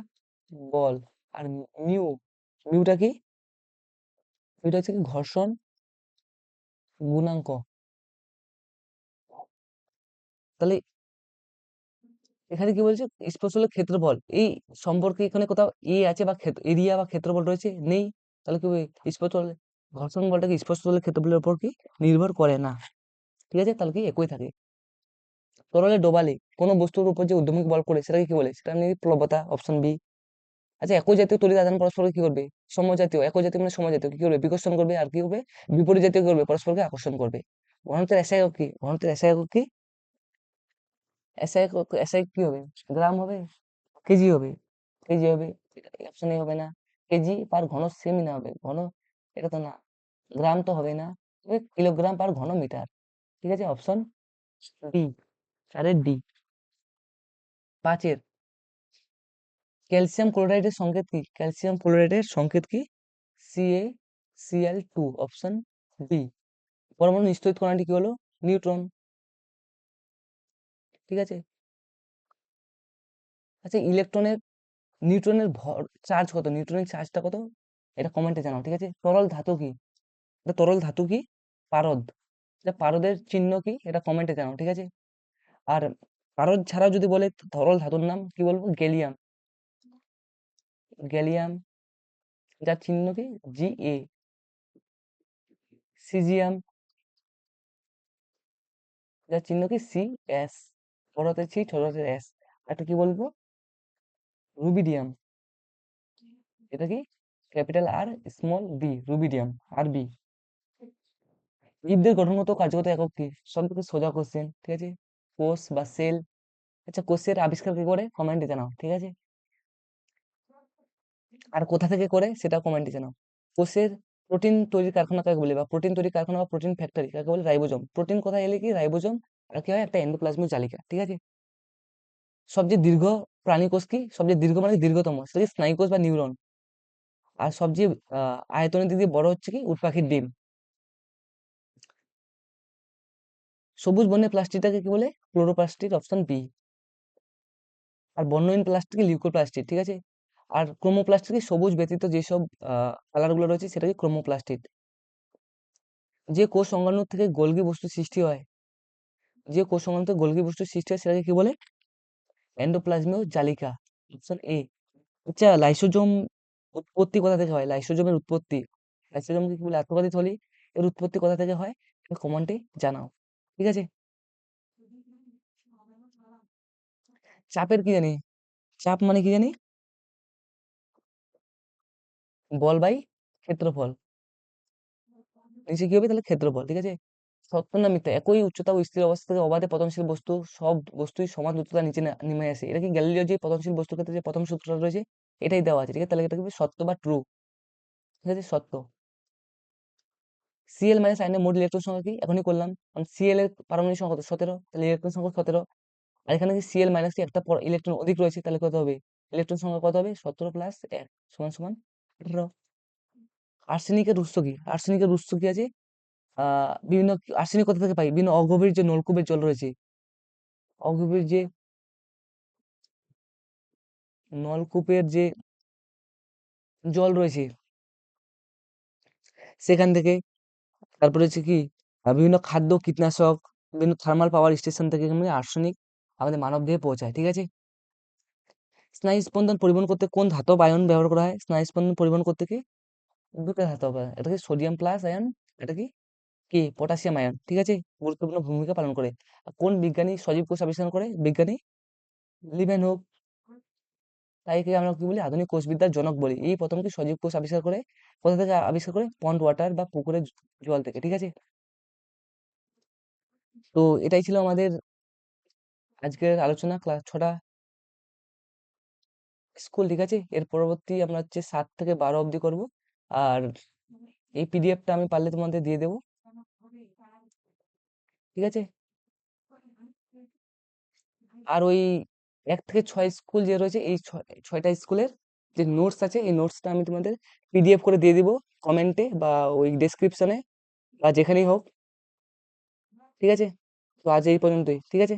বল। আর মিউ, মিউটা কি, মিউটা হচ্ছে কি ঘর্ষণ গুণাঙ্ক। তাহলে এখানে কি বলছে, স্পর্শকের ক্ষেত্রফল, এই সম্পর্কে এখানে কোথাও এ আছে বা এরিয়া বা ক্ষেত্রফল রয়েছে, নেই, তাহলে কি হবে, স্পর্শক ঘর্ষণ বলটা কি স্পর্শকের ক্ষেত্রফলের উপর কি নির্ভর করে না, ঠিক আছে, তাহলে কি একই থাকে। তরলে ডোবালে কোনো বস্তুর উপর যে উদ্যমিক বল করে সেটাকে কি বলে, সেটা নিয়ে প্লবতা, অপশন বি। আচ্ছা, একই জাতীয় তড়িৎ আধান পরস্পরকে কি করবে, সমজাতীয়, একই জাতীয় মানে সমজাতীয় কি করবে, বিকর্ষণ করবে, আর কি করবে, বিপরীত জাতীয় কি করবে, পরস্পরকে আকর্ষণ করবে। ঘনত্বের এসআই একক কি, ঘনত্বের এসআই একক কি, এসআই একক, এসআই কি হবে, গ্রাম হবে, কেজি হবে, কেজি হবে, অপশন এ হবে না, কেজি পার ঘন সেমি না হবে, ঘন, এটা তো না, গ্রাম তো হবে না, কিলোগ্রাম পার ঘন মিটার, ঠিক আছে, অপশন ডি, চারের ডি। পাঁচের ক্যালসিয়াম ক্লোরাইডের সংকেত কি, ক্যালসিয়াম ক্লোরাইডের সংকেত কি, CaCl2, অপশন বি। পরমাণু নিশ্চিত কণাটি কি হলো, নিউট্রন, ঠিক আছে। আচ্ছা, নিউট্রনের ভর চার্জ কত, নিউট্রনের চার্জটা কত, এটা কমেন্টে জানাও, ঠিক আছে। তরল ধাতু কি, এটা তরল ধাতু কি, পারদ, এটা পারদের চিহ্ন কি, এটা কমেন্টে জানাও, ঠিক আছে। আর পারদ ছাড়াও যদি বলে তরল ধাতুর নাম কি বলবো, গ্যালিয়াম, গ্যালিয়াম, যার চিহ্ন কি, Ga। সিজিয়াম, যার চিহ্ন কি, Cs, বড় হাতের সি, ছোট হাতের এস। একটা কি বলবো, রুবিডিয়াম, এটা কি, ক্যাপিটাল আর স্মল বি, রুবিডিয়াম, আর বি। জীবদের গঠনগত ও কার্যগত একক কি, সব থেকে সোজা কোশ্চেন, ঠিক আছে, কোষ বা সেল। আচ্ছা, কোষের আবিষ্কার কি করে, কমেন্টে জানাও, ঠিক আছে। আর কোথা থেকে করে সেটা কমেন্টে জানাও। কোষের প্রোটিন তৈরির কারখানা কাকে বলে, বা প্রোটিন তৈরির কারখানা বা প্রোটিন ফ্যাক্টরি কাকে বলে, রাইবোজোম। প্রোটিন কোথায় এলে কি, রাইবোজোম, আর কি হয়, একটা এন্ডোপ্লাজমিক জালিকা, ঠিক আছে। সবচেয়ে দীর্ঘ প্রাণী কোষ কি, সবচেয়ে দীর্ঘ মানে দীর্ঘতম, সেটা কি স্নায়ুকোষ বা নিউরন। আর সবচেয়ে আয়তনের দিক দিয়ে বড় হচ্ছে কি, উট পাখির ডিম। সবুজ বর্ণের প্লাস্টিকটাকে কি বলে, ক্লোরোপ্লাস্টিক, অপশন বি। আর বর্ণহীন প্লাস্টিক লিউকোপ্লাস্টিক, ঠিক আছে। আর ক্রোমোপ্লাস্টিক সবুজ ব্যতীত যেসব কালার গুলো রয়েছে সেটাকে ক্রোমোপ্লাস্টিক। যে কোষ অঙ্গাণু থেকে গোলগি বস্তু সৃষ্টি হয়, যে কোষ অঙ্গাণু থেকে গোলগি বস্তু সৃষ্টি হয় সেটাকে কি বলে, এন্ডোপ্লাজমীয় জালিকা, অপশন এ। আচ্ছা, লাইসোজোম উৎপত্তি কোথা থেকে হয়? লাইসোজোমের উৎপত্তি, লাইসোজোমকে কি বলে? আত্মঘাতী থলি। এর উৎপত্তি কোথা থেকে হয়? কমেন্টে জানাও। ঠিক আছে। চাপের কি জানি? চাপ মানে কি জানি? বল বাই ক্ষেত্রফল। নিচে কি হবে তাহলে? ক্ষেত্রফল। ঠিক আছে। সত্য না মিথ্যা? একই উচ্চতা ও স্থির অবস্থা থেকে অবাধে পতনশীল বস্তু, সব বস্তুই সমান উচ্চতা নিচে নেমে আসে। এটা কি গ্যালিলিও যে পতনশীল বস্তুর ক্ষেত্রে যে প্রথম সূত্রটা রয়েছে এটাই দেওয়া আছে। ঠিক আছে, তাহলে এটা কি সত্য বা ট্রু? ঠিক আছে, সত্য। সিএল মাইনাস আয়নের মোট ইলেকট্রন সংখ্যা কি? এখনই করলাম। কারণ সিএল এর পারমাণবিক সংখ্যা কত? 17, তাহলে ইলেকট্রন সংখ্যা 17। আর এখানে কি সিএল মাইনাস কি একটা ইলেকট্রন অধিক রয়েছে, তাহলে কত হবে? ইলেকট্রন সংখ্যা কত হবে? 17 প্লাস 1 সমান সমান 18। আর্সেনিকের উৎস কি? আর্সেনিকের উৎস কি আছে? বিভিন্ন আর্সেনিক কোথা থেকে পাই? বিভিন্ন অগভীর যে নলকূপের জল রয়েছে, অগভীর যে নলকূপের যে জল রয়েছে সেখান থেকে। তারপরে হচ্ছে কি বিভিন্ন খাদ্য, কীটনাশক, বিভিন্ন থার্মাল পাওয়ার স্টেশন থেকে কিন্তু আর্সেনিক আমাদের মানবদেহে পৌঁছায়। ঠিক আছে। স্নায়ু স্পন্দন পরিবহন করতে কোন ধাতব আয়ন ব্যবহার করা হয়? স্নায়ু স্পন্দন পরিবহন করতে কি দুটো ধাতব আয়ন, এটা কি সোডিয়াম প্লাস আয়ন, এটা কি কি পটাশিয়াম আয়ন। ঠিক আছে, গুরুত্বপূর্ণ ভূমিকা পালন করে। আর কোন বিজ্ঞানী সজীব কোষ আবিষ্কার করে? বিজ্ঞানী লিবেনহুক। তাই কি আমরা কি বলি? আধুনিক কোষবিদ্যার জনক বলি। এই প্রথম কি সজীব কোষ আবিষ্কার করে? কোথা থেকে আবিষ্কার করে? পন্ড ওয়াটার বা পুকুরের জল থেকে। ঠিক আছে। তো এটাই ছিল আমাদের আজকের আলোচনা, ক্লাস 6টা স্কুল। ঠিক আছে, এর পরবর্তী আমরা হচ্ছে 7 থেকে 12 অবধি করব। আর এই পিডিএফটা আমি পারলে তোমাদের দিয়ে দেবো। ঠিক আছে। আর ওই 1 থেকে 6 স্কুল যে রয়েছে, এই 6টা স্কুলের যে নোটস আছে, এই নোটসটা আমি তোমাদের পিডিএফ করে দিয়ে দিব কমেন্টে বা ওই ডেসক্রিপশনে বা যেখানেই হোক। ঠিক আছে। তো আজ এই পর্যন্তই। ঠিক আছে।